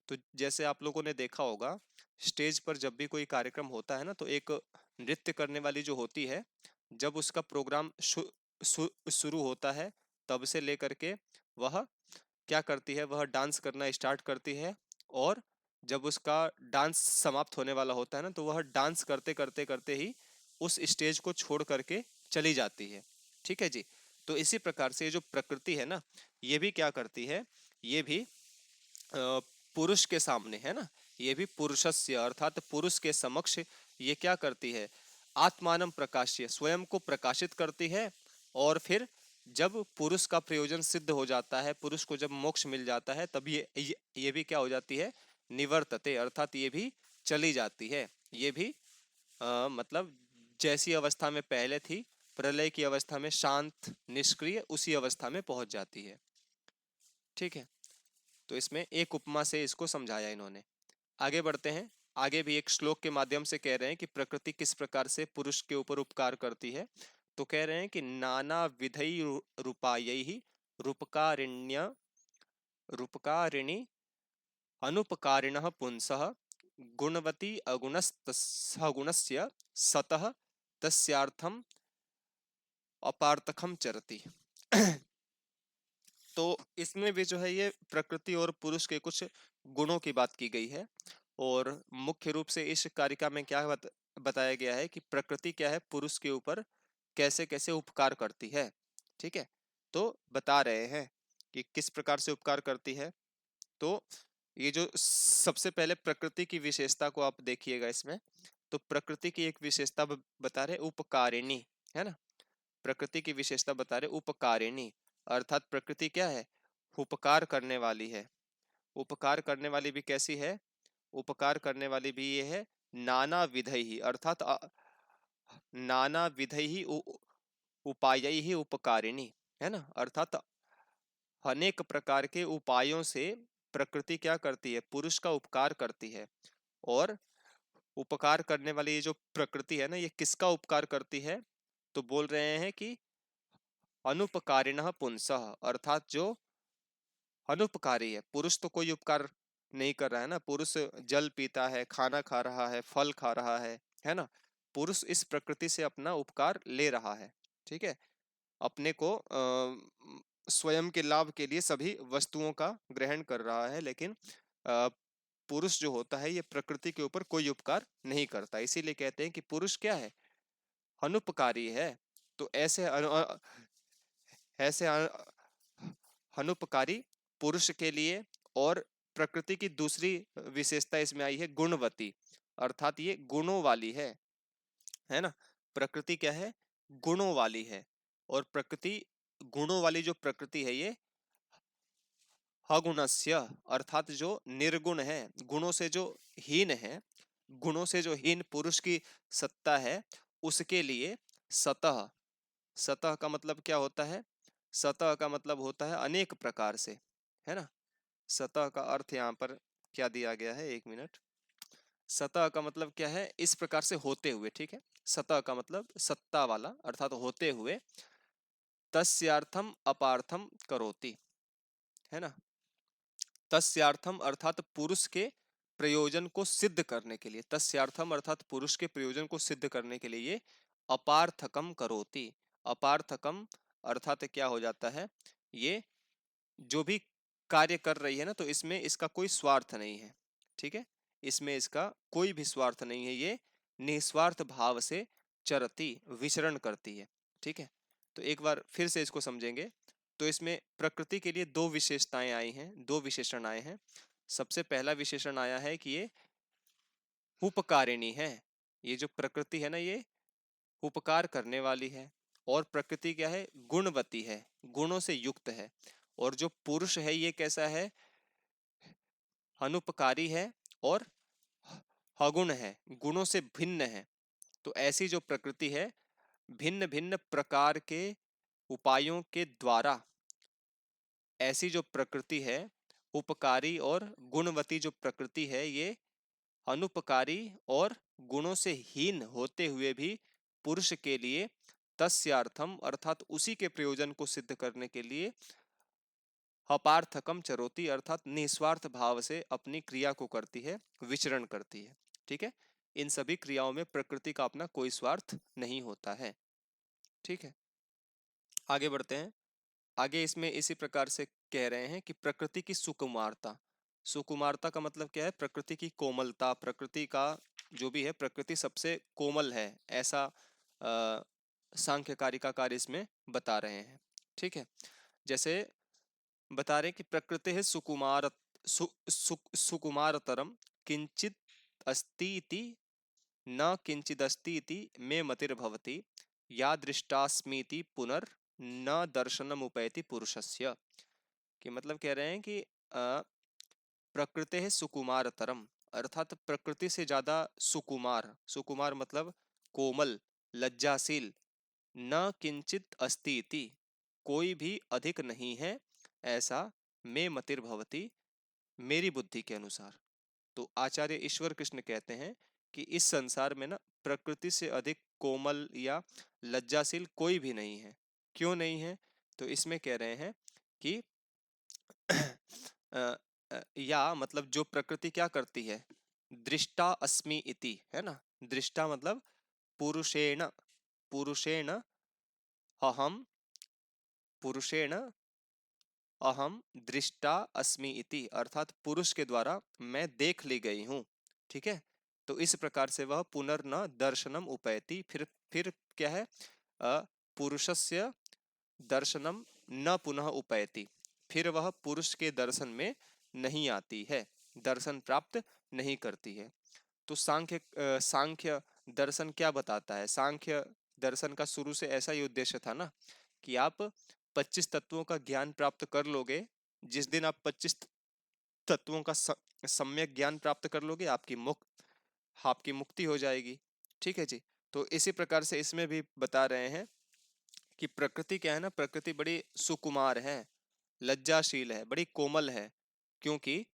तो जैसे आप लोगों ने देखा होगा, स्टेज पर जब भी कोई कार्यक्रम होता है ना, तो एक नृत्य करने वाली जो होती है, जब उसका प्रोग्राम शुरू होता है, तब से लेकर के वह क्या करती है, वह डांस करना स्टार्ट करती है, और जब उसका डांस समाप्त होने वाला होता है ना, तो वह डांस करते करते करते ही उस स्टेज को छोड़ करके चली जाती है। ठीक है जी। तो इसी प्रकार से ये जो प्रकृति है ना, ये भी क्या करती है, ये भी पुरुष के सामने, है ना, ये भी पुरुषस्य अर्थात पुरुष के समक्ष ये क्या करती है, आत्मानं प्रकाश्य स्वयं को प्रकाशित करती है। और फिर जब पुरुष का प्रयोजन सिद्ध हो जाता है, पुरुष को जब मोक्ष मिल जाता है, तब ये भी क्या हो जाती है, निवर्तते अर्थात ये भी चली जाती है। ये भी मतलब जैसी अवस्था में पहले थी, प्रलय की अवस्था में शांत निष्क्रिय, उसी अवस्था में पहुंच जाती है। ठीक है। तो इसमें एक उपमा से इसको समझाया इन्होंने। आगे बढ़ते हैं। आगे भी एक श्लोक के माध्यम से कह रहे हैं कि प्रकृति किस प्रकार से पुरुष के ऊपर उपकार करती है। तो कह रहे हैं कि नाना विधई रूपायैहि रूपकारिण्य रूपकारिणी अनुपकारिणः पुंसः गुणवती अगुणस्य सतः तस्यार्थम अपार्थकम चरति। तो इसमें भी जो है ये प्रकृति और पुरुष के कुछ गुणों की बात की गई है, और मुख्य रूप से इस कारिका में क्या बताया गया है कि प्रकृति क्या है, पुरुष के ऊपर कैसे कैसे उपकार करती है। ठीक है। तो बता रहे हैं कि किस प्रकार से उपकार करती है। तो ये जो सबसे पहले प्रकृति की विशेषता को आप देखिएगा इसमें, तो प्रकृति की एक विशेषता बता रहे उपकारिणी, है ना। प्रकृति की विशेषता बता रहे उपकारिणी अर्थात प्रकृति क्या है, उपकार करने वाली है। उपकार करने वाली भी कैसी है, उपकार करने वाली भी ये है नाना विधि अर्थात नाना विधि उपाय ही उपकारिणी, है ना, अर्थात अनेक प्रकार के उपायों से प्रकृति क्या करती है, पुरुष का उपकार करती है। और उपकार करने वाली ये जो प्रकृति है ना, ये किसका उपकार करती है, तो बोल रहे हैं कि अनुपकारिणः पुंसः, अर्थात जो अनुपकारी है। पुरुष तो कोई उपकार नहीं कर रहा है ना, पुरुष जल पीता है, खाना खा रहा है, फल खा रहा है ना। पुरुष इस प्रकृति से अपना उपकार ले रहा है, ठीक है। अपने को स्वयं के लाभ के लिए सभी वस्तुओं का ग्रहण कर रहा है, लेकिन अ, पुरुष जो होता है ये प्रकृति के ऊपर कोई उपकार नहीं करता, इसीलिए कहते हैं कि पुरुष क्या है, अनुपकारी है। तो ऐसे अनुपकारी पुरुष के लिए। और प्रकृति की दूसरी विशेषता इसमें आई है गुणवती, अर्थात ये गुणों वाली है ना। प्रकृति क्या है, गुणों वाली है। और प्रकृति, गुणों वाली जो प्रकृति है ये अगुणस्य, अर्थात जो निर्गुण है, गुणों से जो हीन है, गुणों से जो हीन पुरुष की सत्ता है, उसके लिए सतह, सतह का मतलब क्या होता है, सतह का मतलब होता है अनेक प्रकार से, है ना। सतह का अर्थ यहाँ पर क्या दिया गया है, एक मिनट। सतह का मतलब क्या है, इस प्रकार से होते हुए, ठीक है। सतह का मतलब सत्ता वाला, अर्थात होते हुए। तस्यार्थम अपार्थम करोति, है ना। तस्यार्थम अर्थात पुरुष के प्रयोजन को सिद्ध करने के लिए, तस्यार्थम अर्थात पुरुष के प्रयोजन को सिद्ध करने के लिए ये अपार्थकम करोति। अपार्थकम अर्थात क्या हो जाता है, ये जो भी कार्य कर रही है ना, तो इसमें इसका कोई स्वार्थ नहीं है, ठीक है। इसमें इसका कोई भी स्वार्थ नहीं है, ये निस्वार्थ भाव से चरती, विचरण करती है, ठीक है। तो एक बार फिर से इसको समझेंगे। तो इसमें प्रकृति के लिए दो विशेषताएं आई हैं, दो विशेषण आए हैं। सबसे पहला विशेषण आया है कि ये उपकारिणी है। ये जो प्रकृति है ना, ये उपकार करने वाली है। और प्रकृति क्या है, गुणवती है, गुणों से युक्त है। और जो पुरुष है ये कैसा है, अनुपकारी है और अगुण है, गुणों से भिन्न है। तो ऐसी जो प्रकृति है, भिन्न भिन्न प्रकार के उपायों के द्वारा, ऐसी जो प्रकृति है, उपकारी और गुणवती जो प्रकृति है, ये अनुपकारी और गुणों से हीन होते हुए भी पुरुष के लिए तस्यार्थम अर्थात उसी के प्रयोजन को सिद्ध करने के लिए अपार्थकम चरोति अर्थात निस्वार्थ भाव से अपनी क्रिया को करती है, विचरण करती है, ठीक है। इन सभी क्रियाओं में प्रकृति का अपना कोई स्वार्थ नहीं होता है, ठीक है। आगे बढ़ते हैं। आगे इसमें इसी प्रकार से कह रहे हैं कि प्रकृति की सुकुमारता, सुकुमारता का मतलब क्या है, प्रकृति की कोमलता, प्रकृति का जो भी है, प्रकृति सबसे कोमल है, ऐसा सांख्यकारी का कार्य इसमें बता रहे हैं, ठीक है। जैसे बता रहे हैं कि प्रकृति है सुकुमार सुकुमारतरम किंचित अस्ति इति न किंचिदस्ति इति मे मतिर्भवति या दृष्टास्मीति पुनर् न दर्शनम उपैति पुरुषस्य। कि मतलब कह रहे हैं कि प्रकृति है सुकुमारतरम, अर्थात प्रकृति से ज्यादा सुकुमार, सुकुमार मतलब कोमल, लज्जाशील। न किंचित अस्ति इति, कोई भी अधिक नहीं है ऐसा, मे मतिर्भवति, मेरी बुद्धि के अनुसार। तो आचार्य ईश्वर कृष्ण कहते हैं कि इस संसार में ना प्रकृति से अधिक कोमल या लज्जाशील कोई भी नहीं है। क्यों नहीं है, तो इसमें कह रहे हैं कि या मतलब जो प्रकृति क्या करती है, दृष्टा अस्मि इति, है ना। दृष्टा मतलब पुरुषेण, पुरुषेण अहम, पुरुषेण अहम दृष्टा अस्मि इति, अर्थात पुरुष के द्वारा मैं देख ली गई हूं, ठीक है। तो इस प्रकार से वह पुनर्न दर्शनम उपैति, फिर क्या है, पुरुषस्य दर्शनम न पुनः उपैति, फिर वह पुरुष के दर्शन में नहीं आती है, दर्शन प्राप्त नहीं करती है। तो सांख्य दर्शन क्या बताता है, सांख्य दर्शन का शुरू से ऐसा ही उद्देश्य था ना, कि आप 25 तत्वों का ज्ञान प्राप्त कर लोगे। जिस दिन आप 25 तत्वों का सम्यक ज्ञान प्राप्त कर लोगे, आपकी मुक्ति हो जाएगी, ठीक है जी। तो इसी प्रकार से इसमें भी बता रहे हैं कि प्रकृति क्या है ना, प्रकृति बड़ी सुकुमार है, लज्जाशील है, बड़ी कोमल है। क्योंकि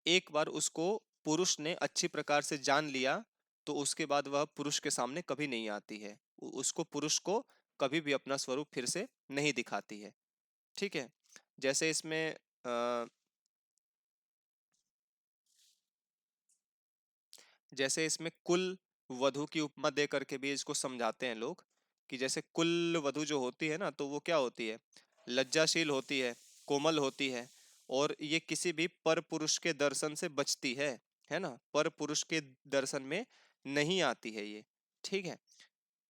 एक बार उसको पुरुष ने अच्छी प्रकार से जान लिया, तो उसके बाद वह पुरुष के सामने कभी नहीं आती है। उसको पुरुष को कभी भी अपना स्वरूप फिर से नहीं दिखाती है। ठीक है, जैसे इसमें कुल वधु की उपमा दे करके भी इसको समझाते हैं लोग, कि जैसे कुल वधु जो होती है ना, तो वो क्या होती है, लज्जाशील होती है, कोमल होती है, और ये किसी भी पर पुरुष के दर्शन से बचती है ना, पर पुरुष के दर्शन में नहीं आती है ये। ठीक है,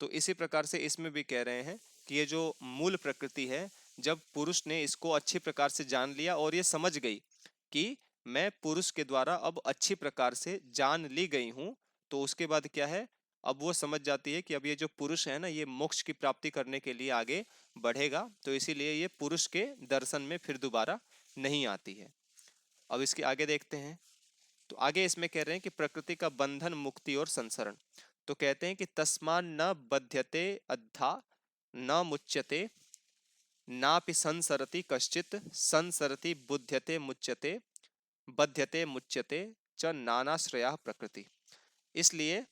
तो इसी प्रकार से इसमें भी कह रहे हैं कि ये जो मूल प्रकृति है, जब पुरुष ने इसको अच्छी प्रकार से जान लिया और ये समझ गई कि मैं पुरुष के द्वारा अब अच्छी प्रकार से जान ली गई हूं, तो उसके बाद क्या है, अब वो समझ जाती है कि अब ये जो पुरुष है ना, ये मोक्ष की प्राप्ति करने के लिए आगे बढ़ेगा, तो इसीलिए ये पुरुष के दर्शन में फिर दोबारा नहीं आती है। अब इसके आगे देखते हैं, तो आगे इसमें कह रहे हैं कि प्रकृति का बंधन, मुक्ति और संसरण। तो कहते हैं कि तस्मान न बध्यते अद्धा न मुच्यते नापि संसरति कश्चित संसरति बुध्यते मुच्यते बध्यते मुच्यते च नानाश्रया प्रकृति। इसलिए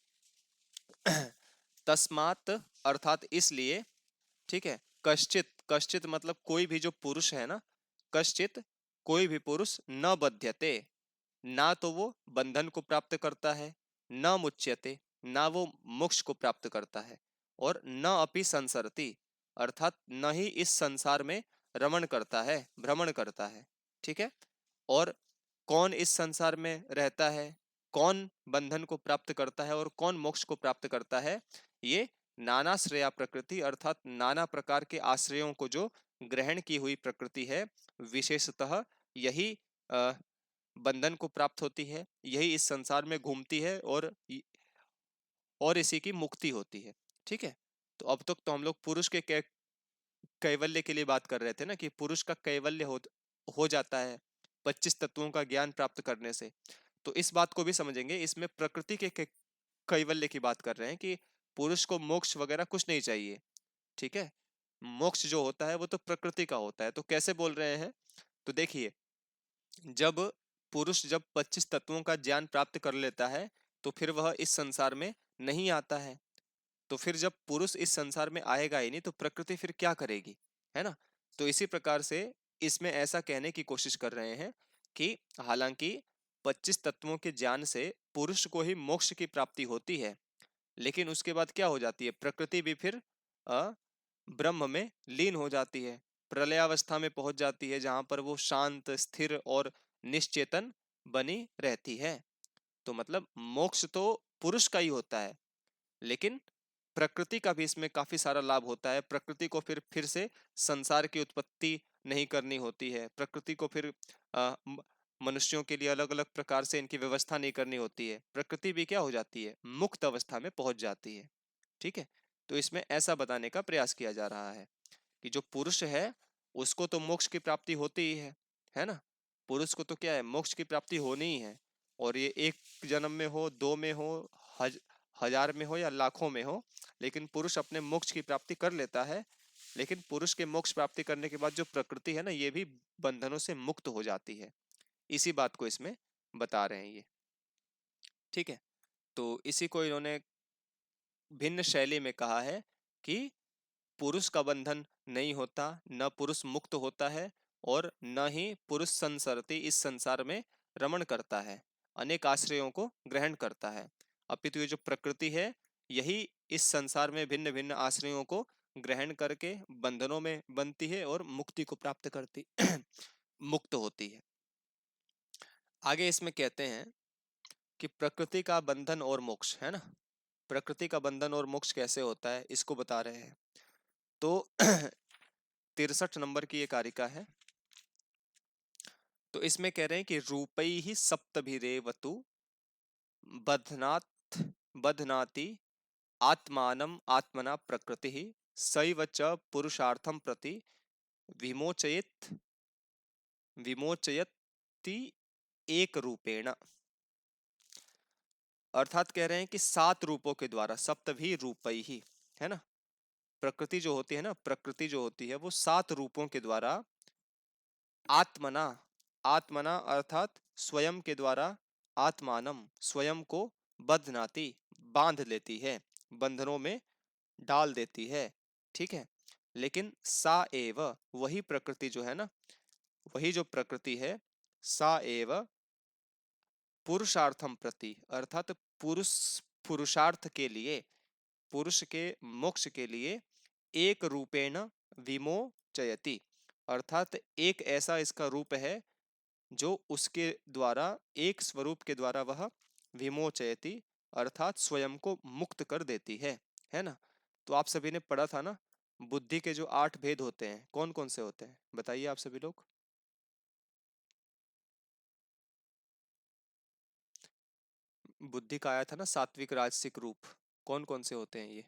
तस्मात अर्थात इसलिए, ठीक है, कश्चित, कश्चित मतलब कोई भी जो पुरुष है ना, कश्चित कोई भी पुरुष न बध्यते, ना तो वो बंधन को प्राप्त करता है, न मुच्यते ना वो मोक्ष को प्राप्त करता है, और न अपि संसरति अर्थात न ही इस संसार में रमण करता है, भ्रमण करता है। ठीक है, और कौन इस संसार में रहता है, कौन बंधन को प्राप्त करता है और कौन मोक्ष को प्राप्त करता है, ये नानाश्रया प्रकृति अर्थात नाना प्रकार के आश्रयों को जो ग्रहण की हुई प्रकृति है, विशेषतः यही बंधन को प्राप्त होती है, यही इस संसार में घूमती है, और इसी की मुक्ति होती है। ठीक है, तो अब तक तो हम लोग पुरुष के कैवल्य के लिए बात कर रहे थे ना, कि पुरुष का कैवल्य हो जाता है 25 तत्वों का ज्ञान प्राप्त करने से। तो इस बात को भी समझेंगे, इसमें प्रकृति के कैवल्य की बात कर रहे हैं कि पुरुष को मोक्ष वगैरह कुछ नहीं चाहिए। ठीक है, मोक्ष जो होता है वो तो प्रकृति का होता है। तो कैसे बोल रहे हैं, तो देखिए, जब पुरुष जब 25 तत्वों का ज्ञान प्राप्त कर लेता है, तो फिर वह इस संसार में नहीं आता है। तो फिर जब पुरुष इस संसार में आएगा ही नहीं, तो प्रकृति फिर क्या करेगी, है ना। तो इसी प्रकार से इसमें ऐसा कहने की कोशिश कर रहे हैं कि हालांकि 25 तत्वों के ज्ञान से पुरुष को ही मोक्ष की प्राप्ति होती है, लेकिन उसके बाद क्या हो जाती है, प्रकृति भी फिर ब्रह्म में लीन हो जाती है, प्रलयावस्था में पहुंच जाती है, जहां पर वो शांत, स्थिर और निश्चेतन बनी रहती है। तो मतलब मोक्ष तो पुरुष का ही होता है, लेकिन प्रकृति का भी इसमें काफी सारा लाभ होता है। प्रकृति को फिर से संसार की उत्पत्ति नहीं करनी होती है, प्रकृति को फिर मनुष्यों के लिए अलग अलग प्रकार से इनकी व्यवस्था नहीं करनी होती है, प्रकृति भी क्या हो जाती है, मुक्त अवस्था में पहुंच जाती है। ठीक है, तो इसमें ऐसा बताने का प्रयास किया जा रहा है कि जो पुरुष है उसको तो मोक्ष की प्राप्ति होती ही है ना। पुरुष को तो क्या है, मोक्ष की प्राप्ति होनी ही है, और ये एक जन्म में हो, दो में हो, हजार में हो या लाखों में हो, लेकिन पुरुष अपने मोक्ष की प्राप्ति कर लेता है। लेकिन पुरुष के मोक्ष प्राप्ति करने के बाद जो प्रकृति है ना, ये भी बंधनों से मुक्त हो जाती है। इसी बात को इसमें बता रहे हैं ये। ठीक है, तो इसी को इन्होंने भिन्न शैली में कहा है कि पुरुष का बंधन नहीं होता, न पुरुष मुक्त होता है, और न ही पुरुष संसरती इस संसार में रमण करता है, अनेक आश्रयों को ग्रहण करता है। अपितु ये जो प्रकृति है, यही इस संसार में भिन्न भिन्न आश्रयों को ग्रहण करके बंधनों में बनती है और मुक्ति को प्राप्त करती मुक्त होती है। आगे इसमें कहते हैं कि प्रकृति का बंधन और मोक्ष, है ना, प्रकृति का बंधन और मोक्ष कैसे होता है इसको बता रहे हैं। तो 63 नंबर की ये कारिका है। तो इसमें कह रहे हैं कि रूपई ही सप्तभिरेवतु बध्नात् बध्नाति आत्मानम आत्मना प्रकृति सैव च पुरुषार्थम प्रति विमोचयेत विमोचयति एक रूपेण। अर्थात कह रहे हैं कि 7 रूपों के द्वारा, सप्तभी रूपई ही, है ना, प्रकृति जो होती है ना, प्रकृति जो होती है वो 7 रूपों के द्वारा आत्मना, आत्मना अर्थात स्वयं के द्वारा, आत्मानम स्वयं को, बध्नाति बांध लेती है, बंधनों में डाल देती है, ठीक है। लेकिन सा एव, वही प्रकृति जो है ना, वही जो प्रकृति है, सा एव पुरुषार्थम प्रति, अर्थात पुरुष, पुरुषार्थ के लिए, पुरुष के मोक्ष के लिए एक रूपेण विमोचयति, अर्थात एक ऐसा इसका रूप है जो उसके द्वारा, एक स्वरूप के द्वारा वह विमोचयति, अर्थात स्वयं को मुक्त कर देती है ना। तो आप सभी ने पढ़ा था ना, बुद्धि के जो 8 भेद होते हैं, कौन कौन से होते हैं, बताइए आप सभी लोग। बुद्धि का आया था ना सात्विक राजसिक रूप, कौन कौन से होते हैं ये।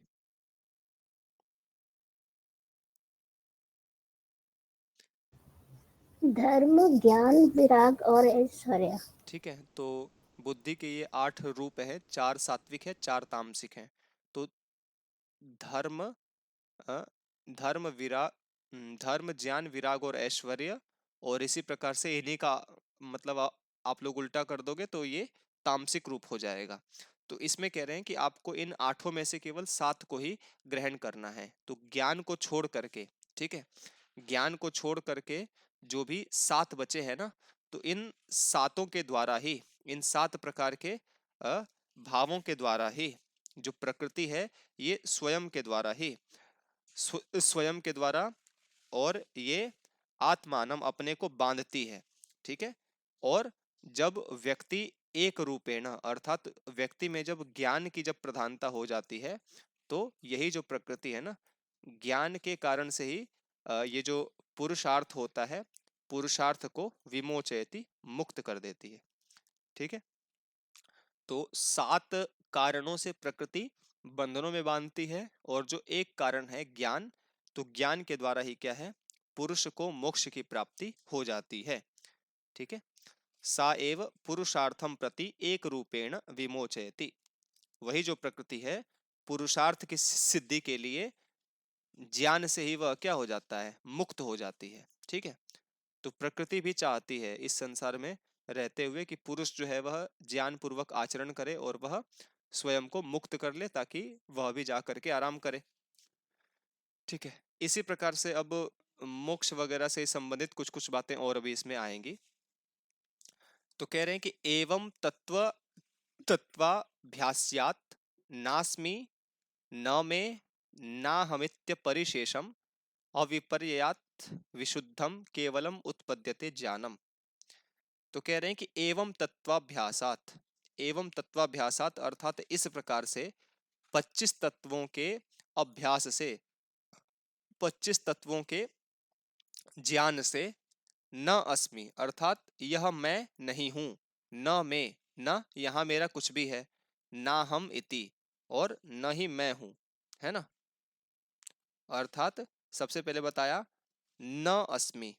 धर्म, ज्ञान, विराग और ऐश्वर्य। ठीक है, तो बुद्धि के ये 8 रूप है, 4 सात्विक है, 4 तामसिक है। तो धर्म, अ, धर्म धर्म, ज्ञान, विराग और ऐश्वर्य, और इसी प्रकार से इन्हीं का मतलब आप लोग उल्टा कर दोगे तो ये तामसिक रूप हो जाएगा। तो इसमें कह रहे हैं कि आपको इन 8 में से केवल 7 को ही ग्रहण करना है, तो ज्ञान को छोड़ करके, ठीक है, ज्ञान को छोड़ करके जो भी 7 बचे हैं ना, तो इन सातों के द्वारा ही, इन 7 प्रकार के भावों के द्वारा ही जो प्रकृति है, ये स्वयं के द्वारा ही, स्वयं के द्वारा, और ये आत्मानम, अपने को बांधती है, ठीक है। और जब व्यक्ति एक रूपेण, अर्थात व्यक्ति में जब ज्ञान की जब प्रधानता हो जाती है, तो यही जो प्रकृति है ना, ज्ञान के कारण से ही ये जो पुरुषार्थ होता है, पुरुषार्थ को विमोचयति, मुक्त कर देती है, ठीक है। तो 7 कारणों से प्रकृति बंधनों में बांधती है, और जो एक कारण है ज्ञान, तो ज्ञान के द्वारा ही क्या है, पुरुष को मोक्ष की प्राप्ति हो जाती है, ठीक है। सा एव पुरुषार्थम प्रति एक रूपेण विमोचयति, वही जो प्रकृति है पुरुषार्थ की सिद्धि के लिए ज्ञान से ही वह क्या हो जाता है, मुक्त हो जाती है, ठीक है। तो प्रकृति भी चाहती है इस संसार में रहते हुए कि पुरुष जो है वह ज्ञान पूर्वक आचरण करे और वह स्वयं को मुक्त कर ले, ताकि वह भी जा करके आराम करे, ठीक है। इसी प्रकार से अब मोक्ष वगैरह से संबंधित कुछ कुछ बातें और अभी इसमें आएंगी। तो कह रहे हैं कि एवं तत्व तत्वाभ्यास्यात् नास्मि न मे नाहमित्य परिशेषम अविपर्यात् विशुद्धम केवलम उत्पद्यते ज्ञानम। तो कह रहे हैं कि एवं तत्वाभ्यासात, एवं तत्वाभ्यासात अर्थात इस प्रकार से 25 तत्वों के अभ्यास से, 25 तत्वों के ज्ञान से, न अस्मि अर्थात यह मैं नहीं हूं, न मैं, न यहां मेरा कुछ भी है, ना हम इति, और न ही मैं हूं, है ना। अर्थात सबसे पहले बताया न अस्मि,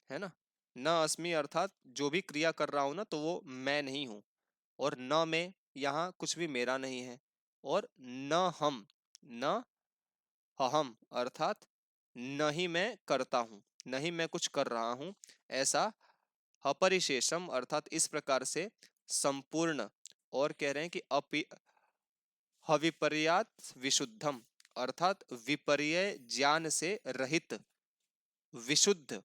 है ना, न अस्मि अर्थात जो भी क्रिया कर रहा हूं ना, तो वो मैं नहीं हूं, और न में यहाँ कुछ भी मेरा नहीं है, और न हम, न अहम अर्थात न ही मैं करता हूं, न ही मैं कुछ कर रहा हूं, ऐसा अपरिशेषम अर्थात इस प्रकार से संपूर्ण, और कह रहे हैं कि अविपर्यात विशुद्धम अर्थात विपर्य ज्ञान से रहित, विशुद्ध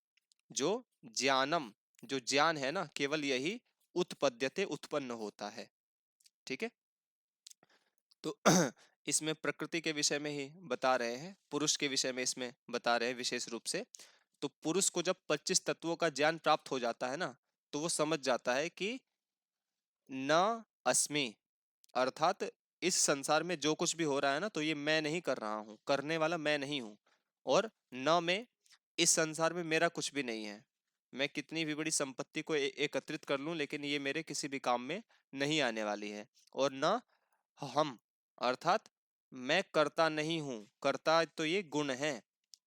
जो ज्ञानम, जो ज्ञान है ना, केवल यही उत्पद्यते, उत्पन्न होता है, ठीक है। तो इसमें प्रकृति के विषय में ही बता रहे हैं, पुरुष के विषय में इसमें बता रहे हैं विशेष रूप से। तो पुरुष को जब 25 तत्वों का ज्ञान प्राप्त हो जाता है ना, तो वो समझ जाता है कि न अस्मि अर्थात इस संसार में जो कुछ भी हो रहा है ना, तो ये मैं नहीं कर रहा हूं, करने वाला मैं नहीं हूं, और न मैं, इस संसार में मेरा कुछ भी नहीं है, मैं कितनी भी बड़ी संपत्ति को एकत्रित कर लूं, लेकिन ये मेरे किसी भी काम में नहीं आने वाली है, और न हम अर्थात मैं करता नहीं हूं, करता तो ये गुण है।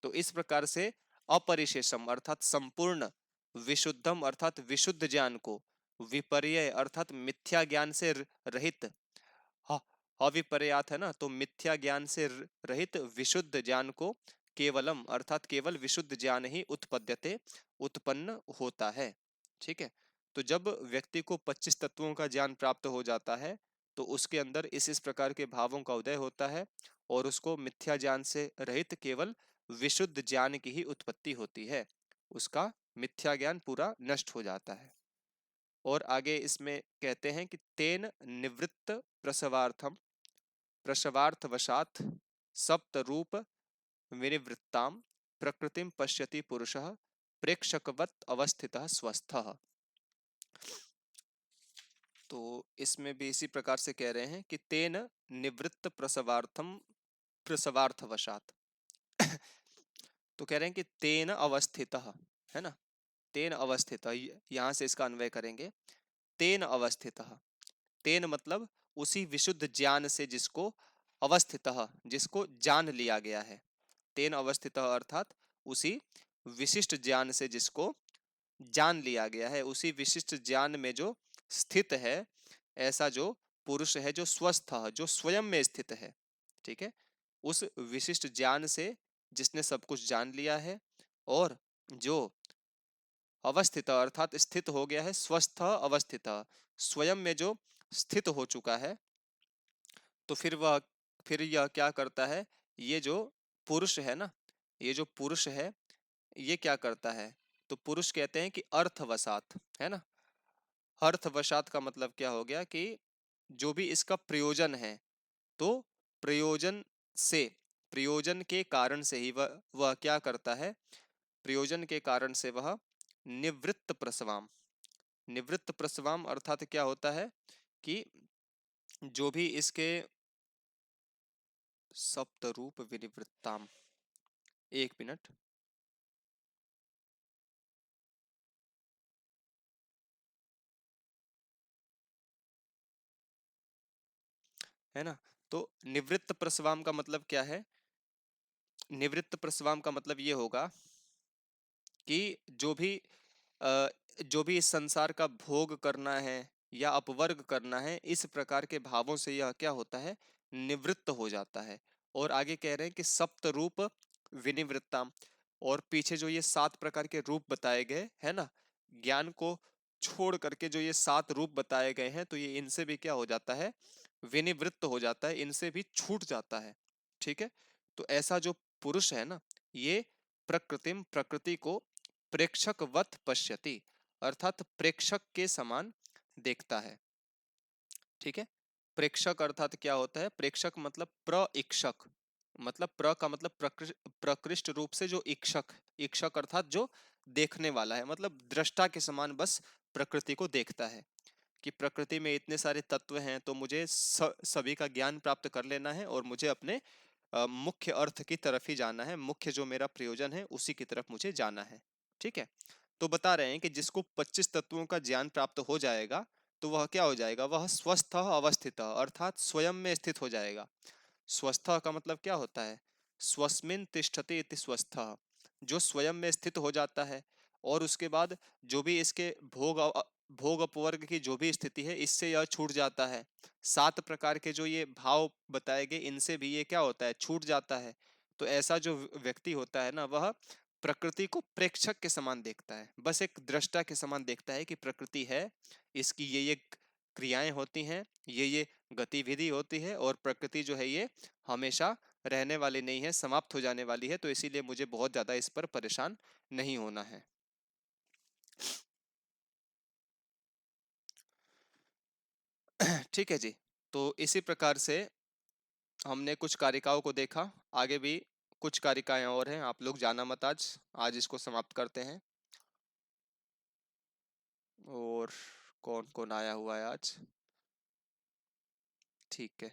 तो इस प्रकार से अपरिशेषम अर्थात संपूर्ण, विशुद्धम अर्थात विशुद्ध ज्ञान को, विपर्य अर्थात मिथ्या ज्ञान से रहित, अविपर्यात है ना, तो मिथ्या ज्ञान से रहित विशुद्ध ज्ञान को, केवलम अर्थात केवल विशुद्ध ज्ञान ही उत्पद्यते, उत्पन्न होता है, ठीक है। तो जब व्यक्ति को 25 तत्वों का ज्ञान प्राप्त हो जाता है, तो उसके अंदर इस प्रकार के भावों का उदय होता है, और उसको मिथ्या ज्ञान से रहित केवल विशुद्ध ज्ञान की ही उत्पत्ति होती है, उसका मिथ्या ज्ञान पूरा नष्ट हो जाता है। और आगे इसमें कहते हैं कि तेन निवृत्त प्रसवार्थम प्रसवार्थवशात् सप्त रूप विनिवृत्ताम प्रकृतिम पश्यति पुरुषः प्रेक्षकवत् अवस्थितः स्वस्थः। तो इसमें भी इसी प्रकार से कह रहे हैं कि तेन निवृत्त प्रसवार्थम प्रसवार्थवशात् तो कह रहे हैं कि तेन अवस्थितः, है ना, तेन अवस्थितः, यहां से इसका अन्वय करेंगे। तेन अवस्थितः, तेन मतलब उसी विशुद्ध ज्ञान से जिसको अवस्थितः, जिसको जान लिया गया है। तेन अवस्थितः अर्थात उसी विशिष्ट ज्ञान से जिसको जान लिया गया है, उसी विशिष्ट ज्ञान में जो स्थित है, ऐसा जो पुरुष है जो स्वस्थ है, जो स्वयं में स्थित है, ठीक है, उस विशिष्ट ज्ञान से जिसने सब कुछ जान लिया है और जो अवस्थित अर्थात स्थित हो गया है, स्वस्थ अवस्थित, स्वयं में जो स्थित हो चुका है, तो फिर यह क्या करता है, ये जो पुरुष है ना, ये जो पुरुष है ये क्या करता है, तो पुरुष कहते हैं कि अर्थवशात, है ना, अर्थवशात का मतलब क्या हो गया कि जो भी इसका प्रयोजन है, तो प्रयोजन से, प्रयोजन के कारण से ही वह क्या करता है, प्रयोजन के कारण से वह निवृत्त प्रसवाम, निवृत्त प्रसवाम अर्थात क्या होता है कि जो भी इसके सप्तरूप विनिवृत्ताम, एक मिनट, है ना, तो निवृत्त प्रसवाम का मतलब क्या है, निवृत्त प्रसवाम का मतलब ये होगा कि जो भी इस संसार का भोग करना है या अपवर्ग करना है, इस प्रकार के भावों से यह क्या होता है, निवृत्त हो जाता है। और आगे कह रहे हैं कि सप्त रूप विनिवृत्ताम, और पीछे जो ये 7 प्रकार के रूप बताए गए है ना, ज्ञान को छोड़ करके जो ये 7 रूप बताए गए हैं, तो ये इनसे भी क्या हो जाता है, विनिवृत्त हो जाता है, इनसे भी छूट जाता है, ठीक है। तो ऐसा जो पुरुष है ना, ये प्रकृतिम प्रकृति को प्रेक्षकवत पश्यति, अर्थात प्रेक्षक के समान देखता है, ठीक है। प्रेक्षक अर्थात क्या होता है, प्रेक्षक मतलब प्रइक्षक, मतलब प्र का मतलब प्रकृष्ट रूप से जो इक्षक, इक्षक अर्थात जो देखने वाला है, मतलब दृष्टा के समान बस प्रकृति को देखता है कि प्रकृति में इतने सारे तत्व हैं, तो मुझे सभी का ज्ञान प्राप्त कर लेना है और मुझे अपने मुख्य अर्थ की तरफ ही जाना है, मुख्य जो मेरा प्रयोजन है उसी की तरफ मुझे जाना है, ठीक है। तो बता रहे हैं कि जिसको 25 तत्वों का ज्ञान प्राप्त हो जाएगा, तो वह क्या हो जाएगा, वह स्वस्थ अवस्थित अर्थात स्वयं में स्थित हो जाएगा। स्वस्थ का मतलब क्या होता है, स्वस्मिन तिष्ठति इति स्वस्थ, जो स्वयं में स्थित हो जाता है। और उसके बाद जो भी इसके भोग अपवर्ग की जो भी स्थिति है, इससे यह छूट जाता है। 7 प्रकार के जो ये भाव बताए गए, इनसे भी ये क्या होता है, छूट जाता है। तो ऐसा जो व्यक्ति होता है ना, वह प्रकृति को प्रेक्षक के समान देखता है, बस एक दृष्टा के समान देखता है कि प्रकृति है, इसकी ये क्रियाएं होती हैं, ये गतिविधि होती है, और प्रकृति जो है ये हमेशा रहने वाली नहीं है, समाप्त हो जाने वाली है, तो इसीलिए मुझे बहुत ज्यादा इस पर परेशान नहीं होना है। ठीक है जी। तो इसी प्रकार से हमने कुछ कारिकाओं को देखा, आगे भी कुछ कारिकाएं और हैं, आप लोग जाना मत, आज आज इसको समाप्त करते हैं। और कौन कौन आया हुआ है आज, ठीक है।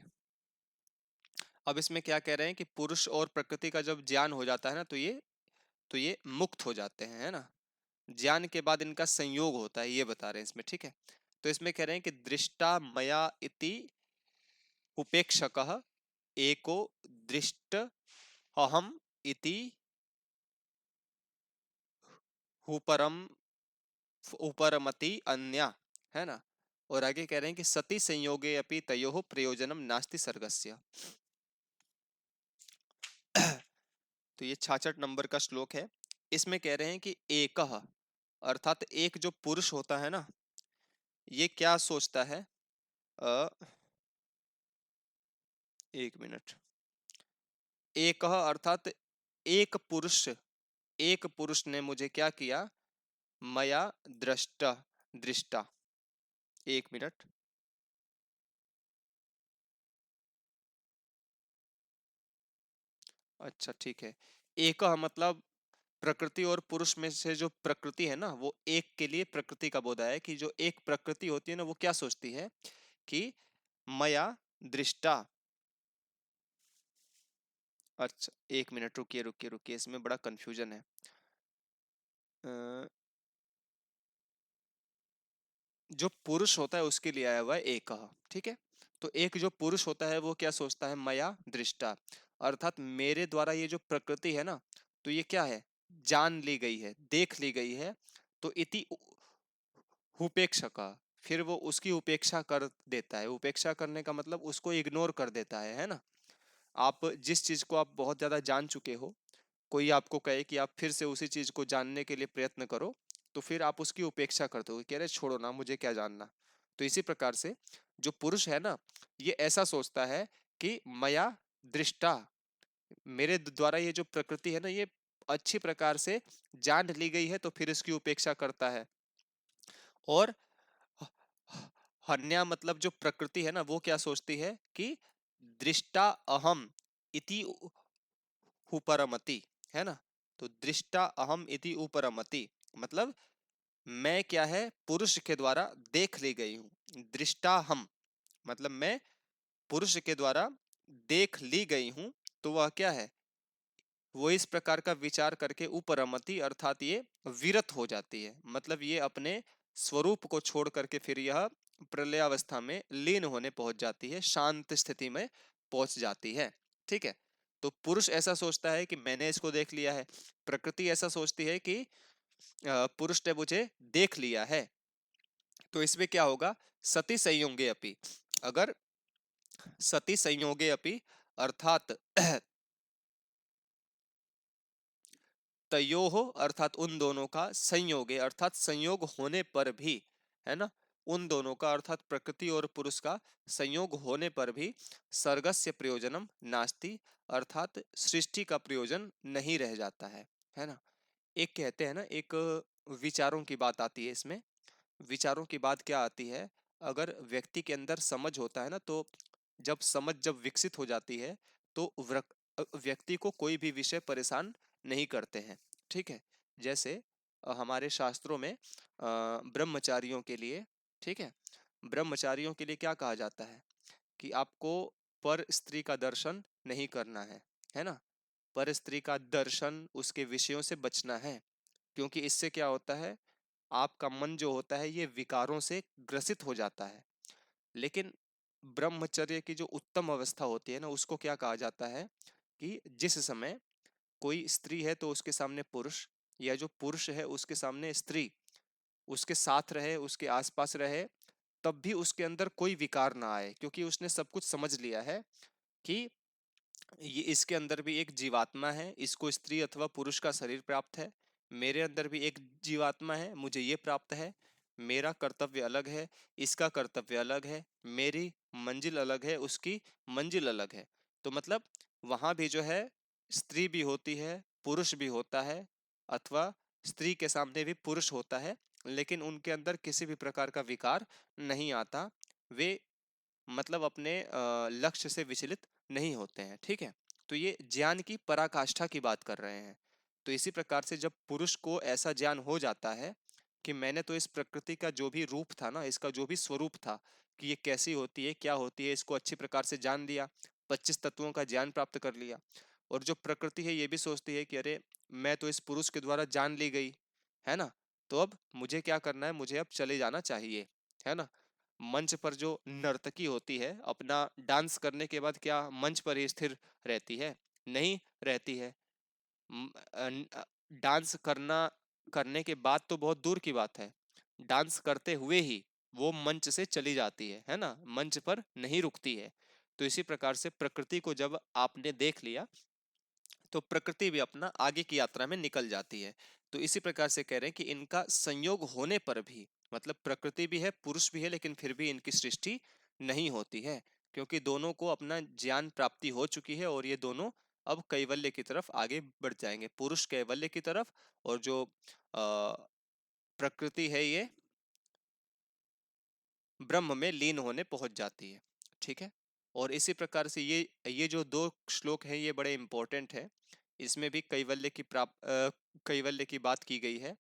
अब इसमें क्या कह रहे हैं कि पुरुष और प्रकृति का जब ज्ञान हो जाता है ना, तो ये मुक्त हो जाते हैं, है ना। ज्ञान के बाद इनका संयोग होता है, ये बता रहे हैं इसमें, ठीक है। तो इसमें कह रहे हैं कि दृष्टा मया इति उपेक्षकः एको दृष्ट अहम इति हुपरम उपरमति अन्या, है ना। और आगे कह रहे हैं कि सति संयोगे अपि तयोः प्रयोजनम नास्ति सर्गस्य। तो ये 66 नंबर का श्लोक है। इसमें कह रहे हैं कि एकह अर्थात एक जो पुरुष होता है ना, ये क्या सोचता है, एक मिनट, एक अर्थात एक पुरुष ने मुझे क्या किया, मया दृष्टा दृष्टा। एक मिनट। अच्छा ठीक है। एक मतलब प्रकृति और पुरुष में से जो प्रकृति है ना, वो एक के लिए प्रकृति का बोध है कि जो एक प्रकृति होती है ना, वो क्या सोचती है कि मया दृष्टा। अच्छा एक मिनट, रुकिए रुकिए रुकिए, इसमें बड़ा कंफ्यूजन है। अ, जो पुरुष होता है उसके लिए आया हुआ है एक, ठीक है। तो एक जो पुरुष होता है वो क्या सोचता है, मया दृष्टा, अर्थात मेरे द्वारा ये जो प्रकृति है ना, तो ये क्या है, जान ली गई है, देख ली गई है। तो इति उपेक्षका, फिर वो उसकी उपेक्षा कर देता है। उपेक्षा करने का मतलब उसको इग्नोर कर देता है ना। आप जिस चीज को आप बहुत ज्यादा जान चुके हो, कोई आपको कहे कि आप फिर से उसी चीज को जानने के लिए प्रयत्न करो, तो फिर आप उसकी उपेक्षा करते हो कि अरे छोड़ो ना, मुझे क्या जानना। तो इसी प्रकार से जो पुरुष है ना, ये ऐसा सोचता है कि मया दृष्टा, मेरे द्वारा ये जो प्रकृति है ना, ये अच्छी प्रकार से जान ली गई है, तो फिर इसकी उपेक्षा करता है। और हन्या मतलब जो प्रकृति है ना, वो क्या सोचती है कि दृष्टा अहम इति उपरमति, है ना। तो दृष्टा अहम इति उपरमति मतलब मैं क्या है, पुरुष के द्वारा देख ली गई हूं। दृष्टा हम मतलब मैं पुरुष के द्वारा देख ली गई हूं। तो वह क्या है, वो इस प्रकार का विचार करके उपरमति अर्थात ये विरत हो जाती है। मतलब ये अपने स्वरूप को छोड़ करके फिर यह प्रलयावस्था में लीन होने पहुंच जाती है, शांत स्थिति में पहुंच जाती है। ठीक है। तो पुरुष ऐसा सोचता है कि मैंने इसको देख लिया है, प्रकृति ऐसा सोचती है कि पुरुष ने मुझे देख लिया है। तो इसमें क्या होगा, सती संयोगे अपि, अगर सती संयोगे अपि अर्थात तयोह अर्थात उन दोनों का, संयोग अर्थात संयोग होने पर भी, है ना, उन दोनों का अर्थात प्रकृति और पुरुष का संयोग होने पर भी सर्गस्य प्रयोजनम नास्ति, अर्थात सृष्टि का प्रयोजन नहीं रह जाता है ना। एक कहते हैं ना, एक विचारों की बात आती है इसमें। विचारों की बात क्या आती है, अगर व्यक्ति के अंदर समझ होता है ना, तो जब समझ जब विकसित हो जाती है, तो व्यक्ति को कोई भी विषय परेशान नहीं करते हैं। ठीक है। जैसे हमारे शास्त्रों में ब्रह्मचारियों के लिए, ठीक है, ब्रह्मचारियों के लिए क्या कहा जाता है कि आपको पर स्त्री का दर्शन नहीं करना है ना। पर स्त्री का दर्शन, उसके विषयों से बचना है, क्योंकि इससे क्या होता है, आपका मन जो होता है ये विकारों से ग्रसित हो जाता है। लेकिन ब्रह्मचर्य की जो उत्तम अवस्था होती है ना, उसको क्या कहा जाता है कि जिस समय कोई स्त्री है तो उसके सामने पुरुष, या जो पुरुष है उसके सामने स्त्री उसके साथ रहे, उसके आसपास रहे, तब भी उसके अंदर कोई विकार ना आए, क्योंकि उसने सब कुछ समझ लिया है कि ये इसके अंदर भी एक जीवात्मा है, इसको स्त्री अथवा पुरुष का शरीर प्राप्त है। मेरे अंदर भी एक जीवात्मा है, मुझे ये प्राप्त है। मेरा कर्तव्य अलग है, इसका कर्तव्य अलग है, मेरी मंजिल अलग है, उसकी मंजिल अलग है। तो मतलब वहां भी जो है स्त्री भी होती है, पुरुष भी होता है, अथवा स्त्री के सामने भी पुरुष होता है, लेकिन उनके अंदर किसी भी प्रकार का विकार नहीं आता। वे मतलब अपने लक्ष्य से विचलित नहीं होते हैं। ठीक है। तो ये ज्ञान की पराकाष्ठा की बात कर रहे हैं। तो इसी प्रकार से जब पुरुष को ऐसा ज्ञान हो जाता है कि मैंने तो इस प्रकृति का जो भी रूप था ना, इसका जो भी स्वरूप था कि ये कैसी होती है, क्या होती है, इसको अच्छी प्रकार से जान लिया, 25 तत्वों का ज्ञान प्राप्त कर लिया। और जो प्रकृति है ये भी सोचती है कि अरे मैं तो इस पुरुष के द्वारा जान ली गई, है ना। तो अब मुझे क्या करना है, मुझे अब चले जाना चाहिए, है ना। मंच पर जो नर्तकी होती है, अपना डांस करने के बाद क्या मंच पर ही स्थिर रहती है? नहीं रहती है। डांस करने के बाद तो बहुत दूर की बात है, डांस करते हुए ही वो मंच से चली जाती है ना, मंच पर नहीं रुकती है। तो इसी प्रकार से प्रकृति को जब आपने देख लिया, तो प्रकृति भी अपना आगे की यात्रा में निकल जाती है। तो इसी प्रकार से कह रहे हैं कि इनका संयोग होने पर भी, मतलब प्रकृति भी है, पुरुष भी है, लेकिन फिर भी इनकी सृष्टि नहीं होती है, क्योंकि दोनों को अपना ज्ञान प्राप्ति हो चुकी है और ये दोनों अब कैवल्य की तरफ आगे बढ़ जाएंगे, पुरुष कैवल्य की तरफ, और जो प्रकृति है ये ब्रह्म में लीन होने पहुंच जाती है। ठीक है, और इसी प्रकार से ये जो दो श्लोक हैं ये बड़े इंपॉर्टेंट है। इसमें भी कैवल्य की बात की गई है।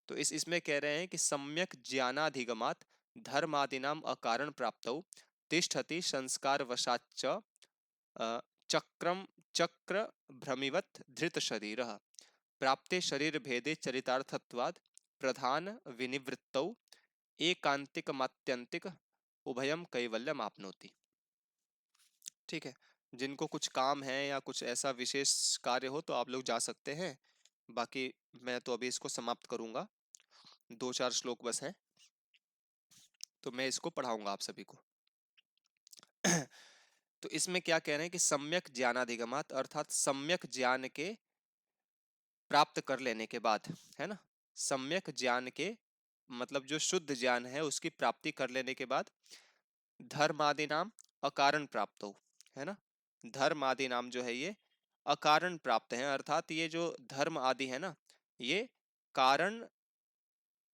तो इसमें कह रहे हैं कि सम्यक ज्ञानाधिगमात धर्मादिनाम अकारण प्राप्तौ तिष्ठति संस्कार वशाच्च चक्रम चक्र भ्रमिवत धृत शरीर प्राप्ते शरीर भेदे चरितार्थत्वाद प्रधान विनिवृत्तौ एकांतिक मात्यंतिक उभयम कैवल्यम आपनोति। ठीक है, जिनको कुछ काम है या कुछ ऐसा विशेष कार्य हो तो आप लोग जा सकते हैं, बाकी मैं तो अभी इसको समाप्त करूंगा, 2-4 श्लोक बस हैं तो मैं इसको पढ़ाऊंगा आप सभी को। तो इसमें क्या कह रहे हैं कि सम्यक ज्ञानाधिगमात अर्थात सम्यक ज्ञान के प्राप्त कर लेने के बाद, है ना, सम्यक ज्ञान के मतलब जो शुद्ध ज्ञान है उसकी प्राप्ति कर लेने के बाद धर्म आदि नाम अकारण प्राप्त हो, है ना, धर्म आदि नाम जो है ये अकारण प्राप्त है, अर्थात ये जो धर्म आदि है ना ये कारण,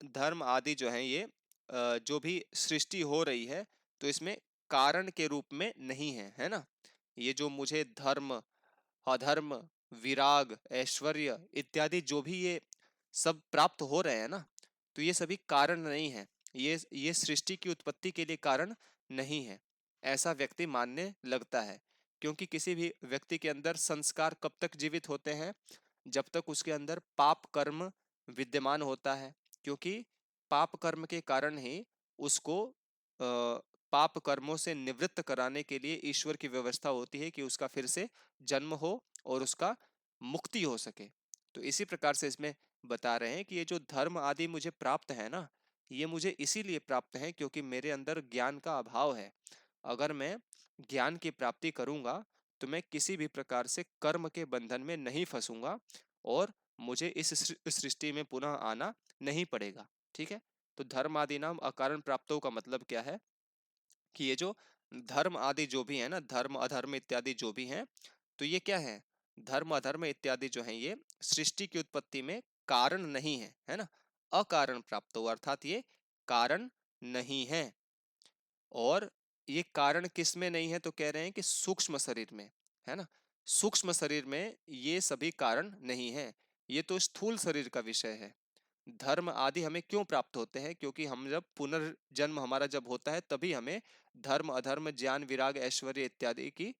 धर्म आदि जो है ये जो भी सृष्टि हो रही है तो इसमें कारण के रूप में नहीं है, है ना। ये जो मुझे धर्म, अधर्म, विराग, ऐश्वर्य इत्यादि जो भी ये सब प्राप्त हो रहे हैं ना, तो ये सभी कारण नहीं है, ये सृष्टि की उत्पत्ति के लिए कारण नहीं है, ऐसा व्यक्ति मानने लगता है। क्योंकि किसी भी व्यक्ति के अंदर संस्कार कब तक जीवित होते हैं, जब तक उसके अंदर पाप कर्म विद्यमान होता है। क्योंकि पाप कर्म के कारण ही उसको पाप कर्मों से निवृत्त कराने के लिए ईश्वर की व्यवस्था होती है कि उसका फिर से जन्म हो और उसका मुक्ति हो सके। तो इसी प्रकार से इसमें बता रहे हैं कि ये जो धर्म आदि मुझे प्राप्त है ना, ये मुझे इसीलिए प्राप्त है क्योंकि मेरे अंदर ज्ञान का अभाव है। अगर मैं ज्ञान की प्राप्ति करूंगा तो मैं किसी भी प्रकार से कर्म के बंधन में नहीं फंसूंगा और मुझे इस सृष्टि में पुनः आना नहीं पड़ेगा। ठीक है, तो धर्म आदि नाम अकारण प्राप्तों का मतलब क्या है कि ये जो धर्म आदि जो भी है ना, धर्म अधर्म इत्यादि जो भी हैं, तो ये क्या है, धर्म अधर्म इत्यादि जो है ये सृष्टि की उत्पत्ति में कारण नहीं है, है ना, अकारण प्राप्त हो अर्थात ये कारण नहीं है। और ये कारण किस में नहीं है, तो कह रहे हैं कि सूक्ष्म शरीर में, है ना, सूक्ष्म शरीर में ये सभी कारण नहीं है, ये तो स्थूल शरीर का विषय है। धर्म आदि हमें क्यों प्राप्त होते हैं, क्योंकि हम जब पुनर्जन्म हमारा जब होता है तभी हमें धर्म अधर्म ज्ञान विराग ऐश्वर्य इत्यादि की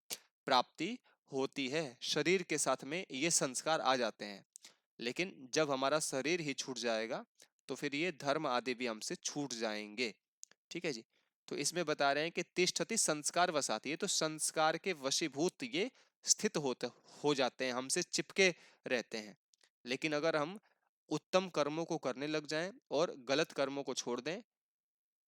प्राप्ति होती है, शरीर के साथ में ये संस्कार आ जाते हैं। लेकिन जब हमारा शरीर ही छूट जाएगा तो फिर ये धर्म आदि भी हमसे छूट जाएंगे। ठीक है जी, तो इसमें बता रहे हैं कि तिष्ठति संस्कार वसाती, ये तो संस्कार के वशीभूत ये स्थित होते हो जाते हैं, हमसे चिपके रहते हैं। लेकिन अगर हम उत्तम कर्मों को करने लग जाएं और गलत कर्मों को छोड़ दें,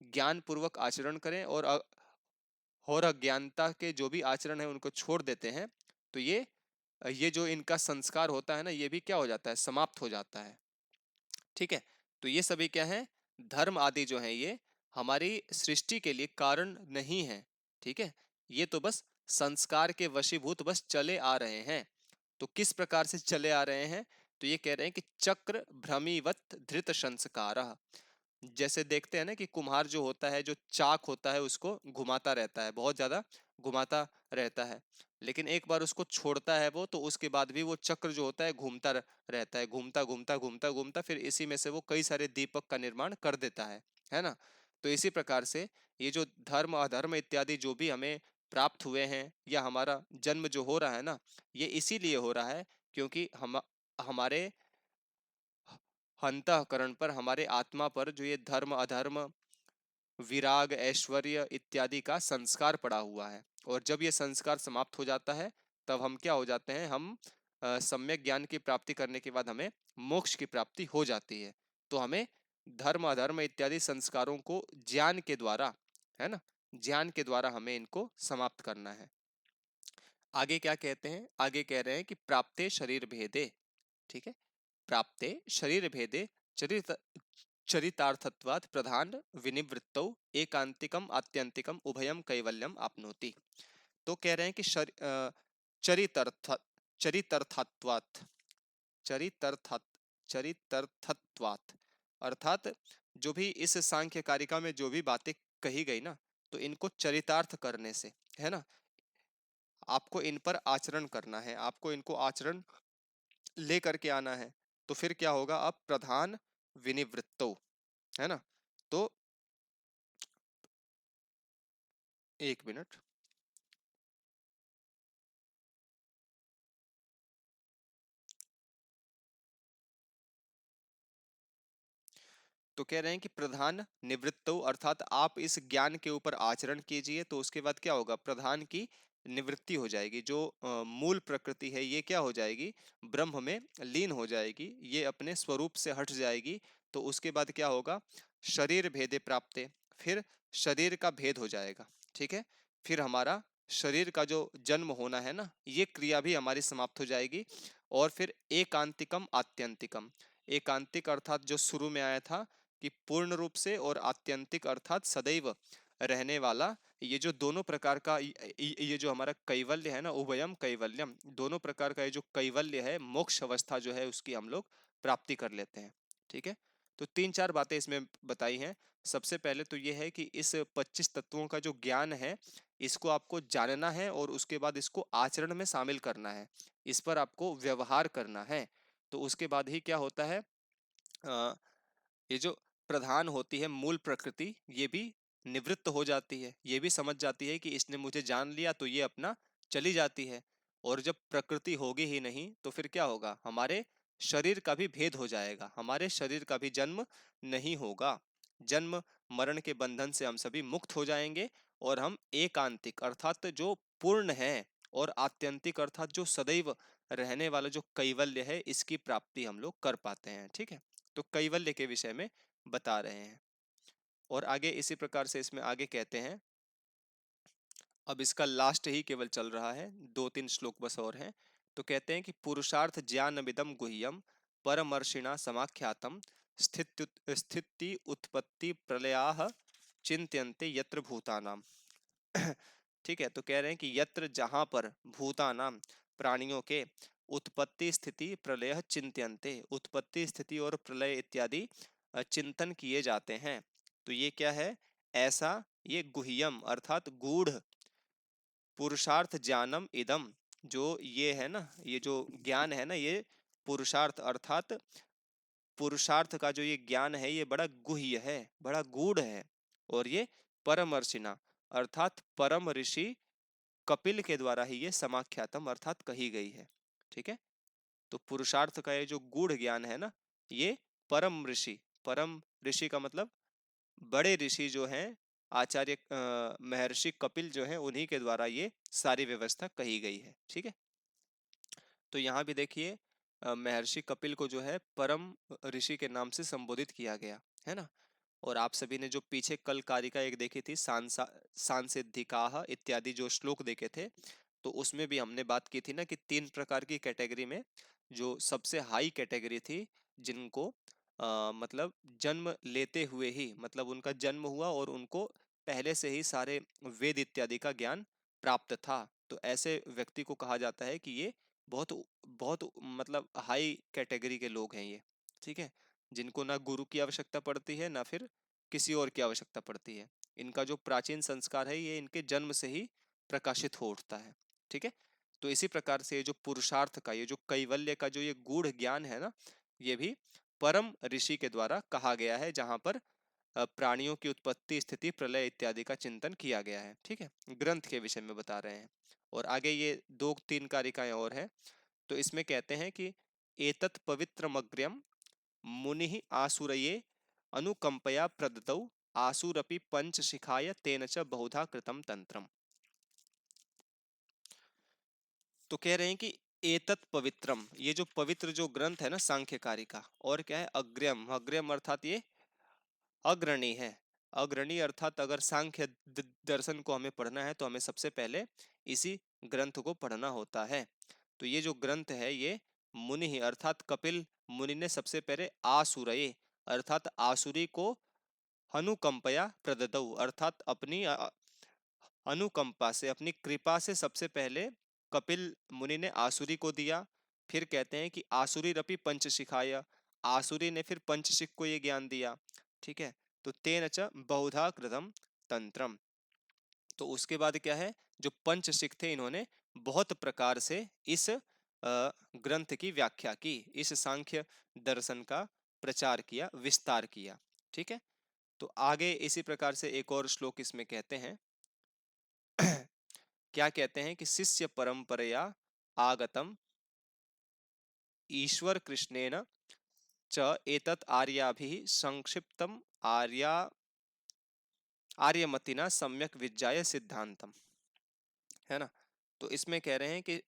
ज्ञान पूर्वक आचरण करें और अज्ञानता के जो भी आचरण है उनको छोड़ देते हैं, तो ये जो इनका संस्कार होता है ना ये भी क्या हो जाता है, समाप्त हो जाता है। ठीक है, तो ये सभी क्या है, धर्म आदि जो है ये हमारी सृष्टि के लिए कारण नहीं है। ठीक है, ये तो बस संस्कार के वशीभूत बस चले आ रहे हैं। तो किस प्रकार से चले आ रहे हैं, तो ये कह रहे हैं कि चक्र भ्रमिवत धृत संस्कार, जैसे देखते हैं ना कि कुम्हार जो होता है, जो चाक होता है उसको घुमाता रहता है, बहुत ज्यादा घुमाता रहता है, लेकिन एक बार उसको छोड़ता है वो, तो उसके बाद भी वो चक्र जो होता है घूमता रहता है, घूमता घूमता घूमता घूमता फिर इसी में से वो कई सारे दीपक का निर्माण कर देता है ना। तो इसी प्रकार से ये जो धर्म अधर्म इत्यादि जो भी हमें प्राप्त हुए हैं या हमारा जन्म जो हो रहा है ना, ये इसीलिए हो रहा है क्योंकि हम हमारे अंतःकरण पर, हमारे आत्मा पर जो ये धर्म अधर्म विराग ऐश्वर्य इत्यादि का संस्कार पड़ा हुआ है। और जब ये संस्कार समाप्त हो जाता है तब हम क्या हो जाते हैं, हम सम्यक ज्ञान की प्राप्ति करने के बाद हमें मोक्ष की प्राप्ति हो जाती है। तो हमें धर्म अधर्म इत्यादि संस्कारों को ज्ञान के द्वारा, है ना, ज्ञान के द्वारा हमें इनको समाप्त करना है। आगे क्या कहते हैं, आगे कह रहे हैं कि प्राप्ते शरीर भेदे, ठीक है, प्राप्ते शरीर भेदे चरित चरितार्थत्वात् प्रधान विनिवृत्तौ एकांतिकम आत्यंतिकम उभयम कैवल्यम आपनोति। तो कह रहे हैं कि चरितार्थ चरितर्थत्वात्, चरितर्थत चरितर्थत्वात्, अर्थात जो भी इस सांख्य कारिका में जो भी बातें कही गई ना, तो इनको चरितार्थ करने से, है ना, आपको इन पर आचरण करना है, आपको इनको आचरण ले करके आना है। तो फिर क्या होगा, आप प्रधान विनिवृत्तो, है ना। तो एक मिनट, तो कह रहे हैं कि प्रधान निवृत्तो, अर्थात आप इस ज्ञान के ऊपर आचरण कीजिए, तो उसके बाद क्या होगा, प्रधान की निवृत्ति हो जाएगी, जो मूल प्रकृति है ये क्या हो जाएगी, ब्रह्म में लीन हो जाएगी, ये अपने स्वरूप से हट जाएगी। तो उसके बाद क्या होगा, शरीर भेदे प्राप्ते, फिर शरीर का भेद हो जाएगा, ठीक है। फिर हमारा शरीर का जो जन्म होना है ना, ये क्रिया भी हमारी समाप्त हो जाएगी। और फिर एकांतिकम आत्यंतिकम, एकांतिक अर्थात जो शुरू में आया था कि पूर्ण रूप से, और आत्यंतिक अर्थात सदैव रहने वाला, ये जो दोनों प्रकार का ये जो हमारा कैवल्य है ना, उभयम कैवल्यम, दोनों प्रकार का ये जो कैवल्य है, मोक्ष अवस्था जो है उसकी हम लोग प्राप्ति कर लेते हैं, ठीक है। तो तीन चार बातें इसमें बताई हैं। सबसे पहले तो ये है कि इस 25 तत्वों का जो ज्ञान है, इसको आपको जानना है और उसके बाद इसको आचरण में शामिल करना है, इस पर आपको व्यवहार करना है। तो उसके बाद ही क्या होता है, ये जो प्रधान होती है मूल प्रकृति, ये भी निवृत्त हो जाती है, ये भी समझ जाती है कि इसने मुझे जान लिया, तो ये अपना चली जाती है। और जब प्रकृति होगी ही नहीं, तो फिर क्या होगा, हमारे शरीर का भी भेद हो जाएगा, हमारे शरीर का भी जन्म नहीं होगा, जन्म मरण के बंधन से हम सभी मुक्त हो जाएंगे। और हम एकांतिक अर्थात जो पूर्ण है, और आत्यंतिक अर्थात जो सदैव रहने वाला जो कैवल्य है, इसकी प्राप्ति हम लोग कर पाते हैं, ठीक है। तो कैवल्य के विषय में बता रहे हैं। और आगे इसी प्रकार से इसमें आगे कहते हैं, अब इसका लास्ट ही केवल चल रहा है, दो तीन श्लोक बस और हैं। तो कहते हैं कि पुरुषार्थ ज्ञानमिदं गुह्यम परमर्षिणा समाख्यातम स्थिति उत्पत्ति प्रलयाः चिंत्यन्ते यत्र भूतानाम। ठीक है, तो कह रहे हैं कि यत्र, जहां पर, भूतानाम, प्राणियों के, उत्पत्ति स्थिति प्रलय चिंत्यन्ते, उत्पत्ति स्थिति और प्रलय इत्यादि चिंतन किए जाते हैं। तो ये क्या है, ऐसा, ये गुह्यम अर्थात गूढ़, पुरुषार्थ ज्ञानम इदम, जो ये है ना, ये जो ज्ञान है ना, ये पुरुषार्थ अर्थात पुरुषार्थ का जो ये ज्ञान है, ये बड़ा गुह्य है, बड़ा गूढ़ है। और ये परमर्षिना अर्थात परम ऋषि कपिल के द्वारा ही ये समाख्यातम अर्थात कही गई है, ठीक है। तो पुरुषार्थ का ये जो गूढ़ ज्ञान है ना, ये परम ऋषि, परम ऋषि का मतलब बड़े ऋषि जो हैं, आचार्य महर्षि कपिल जो हैं, उन्हीं के द्वारा ये सारी व्यवस्था कही गई है, ठीक है। तो यहाँ भी देखिए, महर्षि कपिल को जो है परम ऋषि के नाम से संबोधित किया गया है ना। और आप सभी ने जो पीछे कल कारिका एक देखी थी, सांसिद्धिकाः इत्यादि जो श्लोक देखे थे, तो उसमें भी हमने बात की थी ना कि तीन प्रकार की कैटेगरी में जो सबसे हाई कैटेगरी थी, जिनको मतलब जन्म लेते हुए ही, मतलब उनका जन्म हुआ और उनको पहले से ही सारे वेद इत्यादि का ज्ञान प्राप्त था, तो ऐसे व्यक्ति को कहा जाता है कि ये बहुत बहुत मतलब हाई कैटेगरी के लोग हैं ये, ठीक है। जिनको ना गुरु की आवश्यकता पड़ती है, ना फिर किसी और की आवश्यकता पड़ती है, इनका जो प्राचीन संस्कार है ये इनके जन्म से ही प्रकाशित हो उठता है, ठीक है। तो इसी प्रकार से ये जो पुरुषार्थ का, ये जो कैवल्य का जो ये गूढ़ ज्ञान है ना, ये भी परम ऋषि के द्वारा कहा गया है, जहां पर प्राणियों की उत्पत्ति स्थिति प्रलय इत्यादि का चिंतन किया गया है, ठीक है। ग्रंथ के विषय में बता रहे हैं। और आगे ये दो तीन कारिकाएं और हैं। तो इसमें कहते हैं कि एतत् पवित्रमग्र्यम मुनि आसुरये अनुकंपया प्रदतौ आसुरपि पंचशिखाय तेन च बहुधा कृतम तंत्रम। तो कह रहे हैं कि एतत् पवित्रम, ये जो पवित्र जो ग्रंथ है ना सांख्यकारी का, और क्या है, अग्र्यम, अग्र्यम अर्थात ये अग्रणी है। अग्रणी अर्थात अगर सांख्य दर्शन को हमें पढ़ना है, तो हमें सबसे पहले इसी ग्रंथ को पढ़ना होता है। तो ये जो ग्रंथ है, ये मुनि ही अर्थात कपिल मुनि ने सबसे पहले आसुरये अर्थात आसुरी को हनुकंपया प्रददौ अर्थात अपनी अनुकंपा से, अपनी कृपा से सबसे पहले कपिल मुनि ने आसुरी को दिया। फिर कहते हैं कि आसुरी रपि पंचशिखाय, आसुरी ने फिर पंचशिख को ये ज्ञान दिया। ठीक है, तो तेन च बहुधा कृतम तंत्रम। तो उसके बाद क्या है, जो पंचशिख थे इन्होंने बहुत प्रकार से इस ग्रंथ की व्याख्या की, इस सांख्य दर्शन का प्रचार किया, विस्तार किया। ठीक है, तो आगे इसी प्रकार से एक और श्लोक इसमें कहते हैं क्या कहते हैं कि शिष्य परंपरया आगतम ईश्वर कृष्णेन च एतत् आर्याभिः संक्षिप्तम आर्यमतिना सम्यक विज्ञाय सिद्धांतम। है ना, तो इसमें कह रहे हैं कि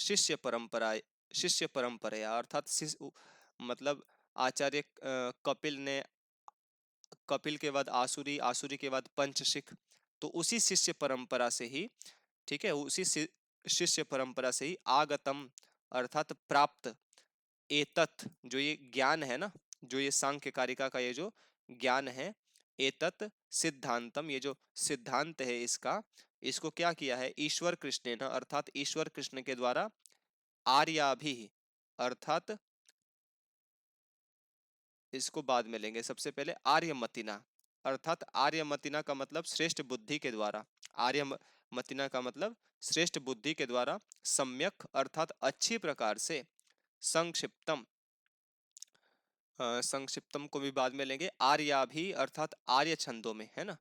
शिष्य परंपरा अर्थात मतलब आचार्य कपिल ने, कपिल के बाद आसुरी, आसुरी के बाद पंचशिख, तो उसी शिष्य परंपरा से ही, ठीक है, उसी शिष्य परंपरा से ही आगतम अर्थात प्राप्त, एतत् जो ये ज्ञान है ना, जो ये सांख्य कारिका का ये जो ज्ञान है, एतत् सिद्धांतम, ये जो सिद्धांत है इसका, इसको क्या किया है, ईश्वर कृष्ण ने अर्थात ईश्वर कृष्ण के द्वारा, आर्याभि अर्थात इसको बाद में लेंगे, सबसे पहले आर्यमतिना अर्थात आर्यमतिना का मतलब श्रेष्ठ बुद्धि के द्वारा, आर्यमतिना का मतलब श्रेष्ठ बुद्धि के द्वारा, सम्यक अर्थात अच्छी प्रकार से, संक्षिप्तम, संक्षिप्तम को भी बाद में लेंगे, आर्याभि अर्थात आर्य छंदों में, है ना,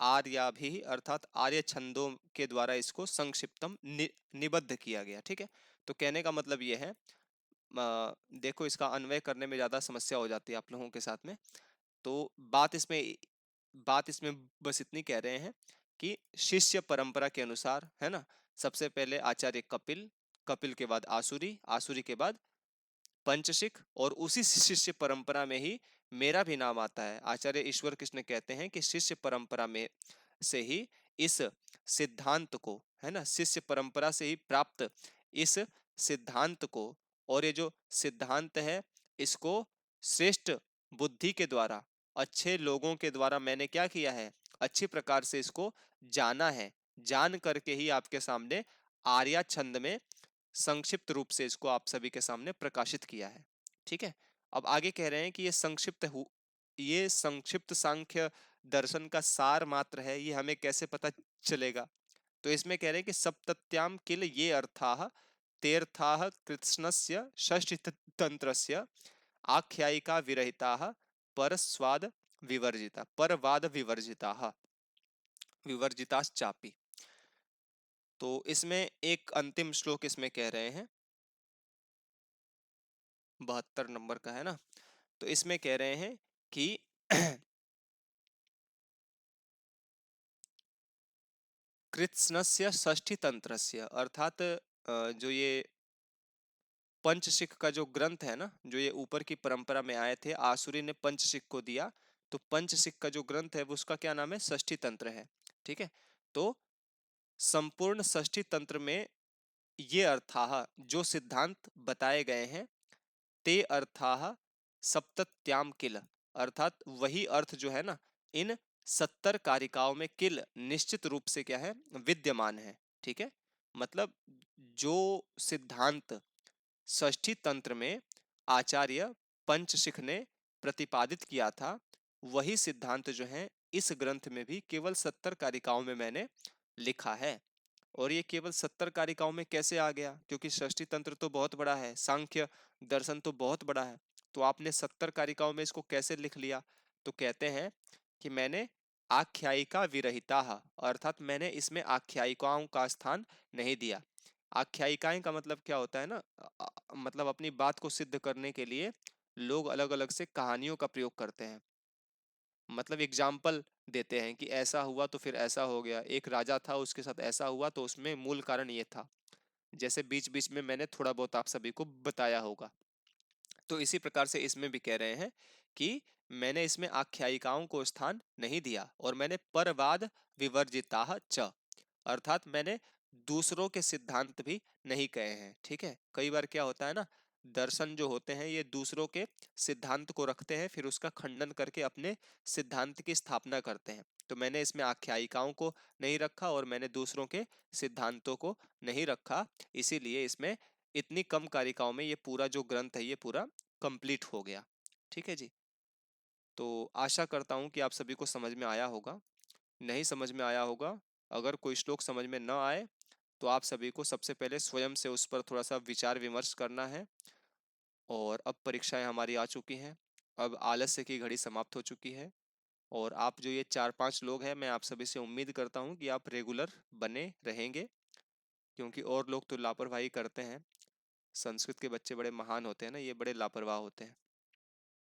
आर्याभि अर्थात आर्य छंदों के द्वारा इसको संक्षिप्तम निबद्ध किया गया। ठीक है, तो कहने का मतलब ये है, देखो इसका अन्वय करने में ज्यादा समस्या हो जाती है आप लोगों के साथ में, तो बात इसमें बस इतनी कह रहे हैं कि शिष्य परंपरा के अनुसार, है ना, सबसे पहले आचार्य कपिल, कपिल के बाद आसुरी, आसुरी के बाद पंचशिख, और उसी शिष्य परंपरा में ही मेरा भी नाम आता है। आचार्य ईश्वर कृष्ण कहते हैं कि शिष्य परंपरा में से ही इस सिद्धांत को, है ना, शिष्य परंपरा से ही प्राप्त इस सिद्धांत को, और ये जो सिद्धांत है इसको श्रेष्ठ बुद्धि के द्वारा, अच्छे लोगों के द्वारा मैंने क्या किया है, अच्छी प्रकार से इसको जाना है, जान करके ही आपके सामने आर्या छंद में संक्षिप्त रूप से इसको आप सभी के सामने प्रकाशित किया है। ठीक है, अब आगे कह रहे हैं कि ये संक्षिप्त सांख्य दर्शन का सार मात्र है, ये हमें कैसे पता चलेगा, तो इसमें कह रहे हैं कि सप्तत्याम किल ये अर्थाः तेर्थाः कृत्स्नस्य षष्ठी तंत्रस्य आख्यायिका विरहिताः परस्वाद विवर्जिता परवाद विवर्जिताः विवर्जिताश्चापि। तो इसमें एक अंतिम श्लोक इसमें कह रहे हैं, 72 नंबर का है ना, तो इसमें कह रहे हैं कि कृत्स्नस्य षष्ठी तंत्रस्य अर्थात जो ये पंचशिख का जो ग्रंथ है ना, जो ये ऊपर की परंपरा में आए थे, आसुरी ने पंचशिख को दिया, तो पंचशिख का जो ग्रंथ है वो उसका क्या नाम है, षष्ठी तंत्र है। ठीक है, तो संपूर्ण षष्ठी तंत्र में ये अर्थाः जो सिद्धांत बताए गए हैं, ते अर्थाः सप्तत्याम किल अर्थात वही अर्थ जो है ना, इन 70 कारिकाओं में किल निश्चित रूप से क्या है, विद्यमान है। ठीक है, मतलब जो सिद्धांत षष्ठी तंत्र में आचार्य पंचशिख ने प्रतिपादित किया था, वही सिद्धांत जो है इस ग्रंथ में भी केवल 70 कारिकाओं में मैंने लिखा है। और ये केवल 70 कारिकाओं में कैसे आ गया, क्योंकि षष्ठी तंत्र तो बहुत बड़ा है, सांख्य दर्शन तो बहुत बड़ा है, तो आपने 70 कारिकाओं में इसको कैसे लिख लिया, तो कहते हैं कि मैंने आख्यायिका विरहिता अर्थात मैंने इसमें आख्यायिकाओं का स्थान नहीं दिया। आख्यायिकाएं का मतलब क्या होता है ना, मतलब अपनी बात को सिद्ध करने के लिए लोग अलग अलग से कहानियों का प्रयोग करते हैं, मतलब एग्जाम्पल देते हैं कि ऐसा हुआ तो फिर ऐसा हो गया, एक राजा था उसके साथ ऐसा हुआ तो उसमें मूल कारण ये था, जैसे बीच बीच में मैंने थोड़ा बहुत आप सभी को बताया होगा। तो इसी प्रकार से इसमें भी कह रहे हैं कि मैंने इसमें आख्यायिकाओं को स्थान नहीं दिया, और मैंने परवाद विवर्जिता च अर्थात मैंने दूसरों के सिद्धांत भी नहीं कहे हैं। ठीक है, कई बार क्या होता है ना, दर्शन जो होते हैं ये दूसरों के सिद्धांत को रखते हैं, फिर उसका खंडन करके अपने सिद्धांत की स्थापना करते हैं, तो मैंने इसमें आख्यायिकाओं को नहीं रखा और मैंने दूसरों के सिद्धांतों को नहीं रखा, इसीलिए इसमें इतनी कम कारिकाओं में ये पूरा जो ग्रंथ है ये पूरा कंप्लीट हो गया। ठीक है जी। तो आशा करता हूं कि आप सभी को समझ में आया होगा। नहीं समझ में आया होगा, अगर कोई श्लोक समझ में न आए तो आप सभी को सबसे पहले स्वयं से उस पर थोड़ा सा विचार विमर्श करना है। और अब परीक्षाएं हमारी आ चुकी हैं, अब आलस्य की घड़ी समाप्त हो चुकी है। और आप जो ये 4-5 लोग हैं, मैं आप सभी से उम्मीद करता हूं कि आप रेगुलर बने रहेंगे, क्योंकि और लोग तो लापरवाही करते हैं। संस्कृत के बच्चे बड़े महान होते हैं ना, ये बड़े लापरवाह होते हैं।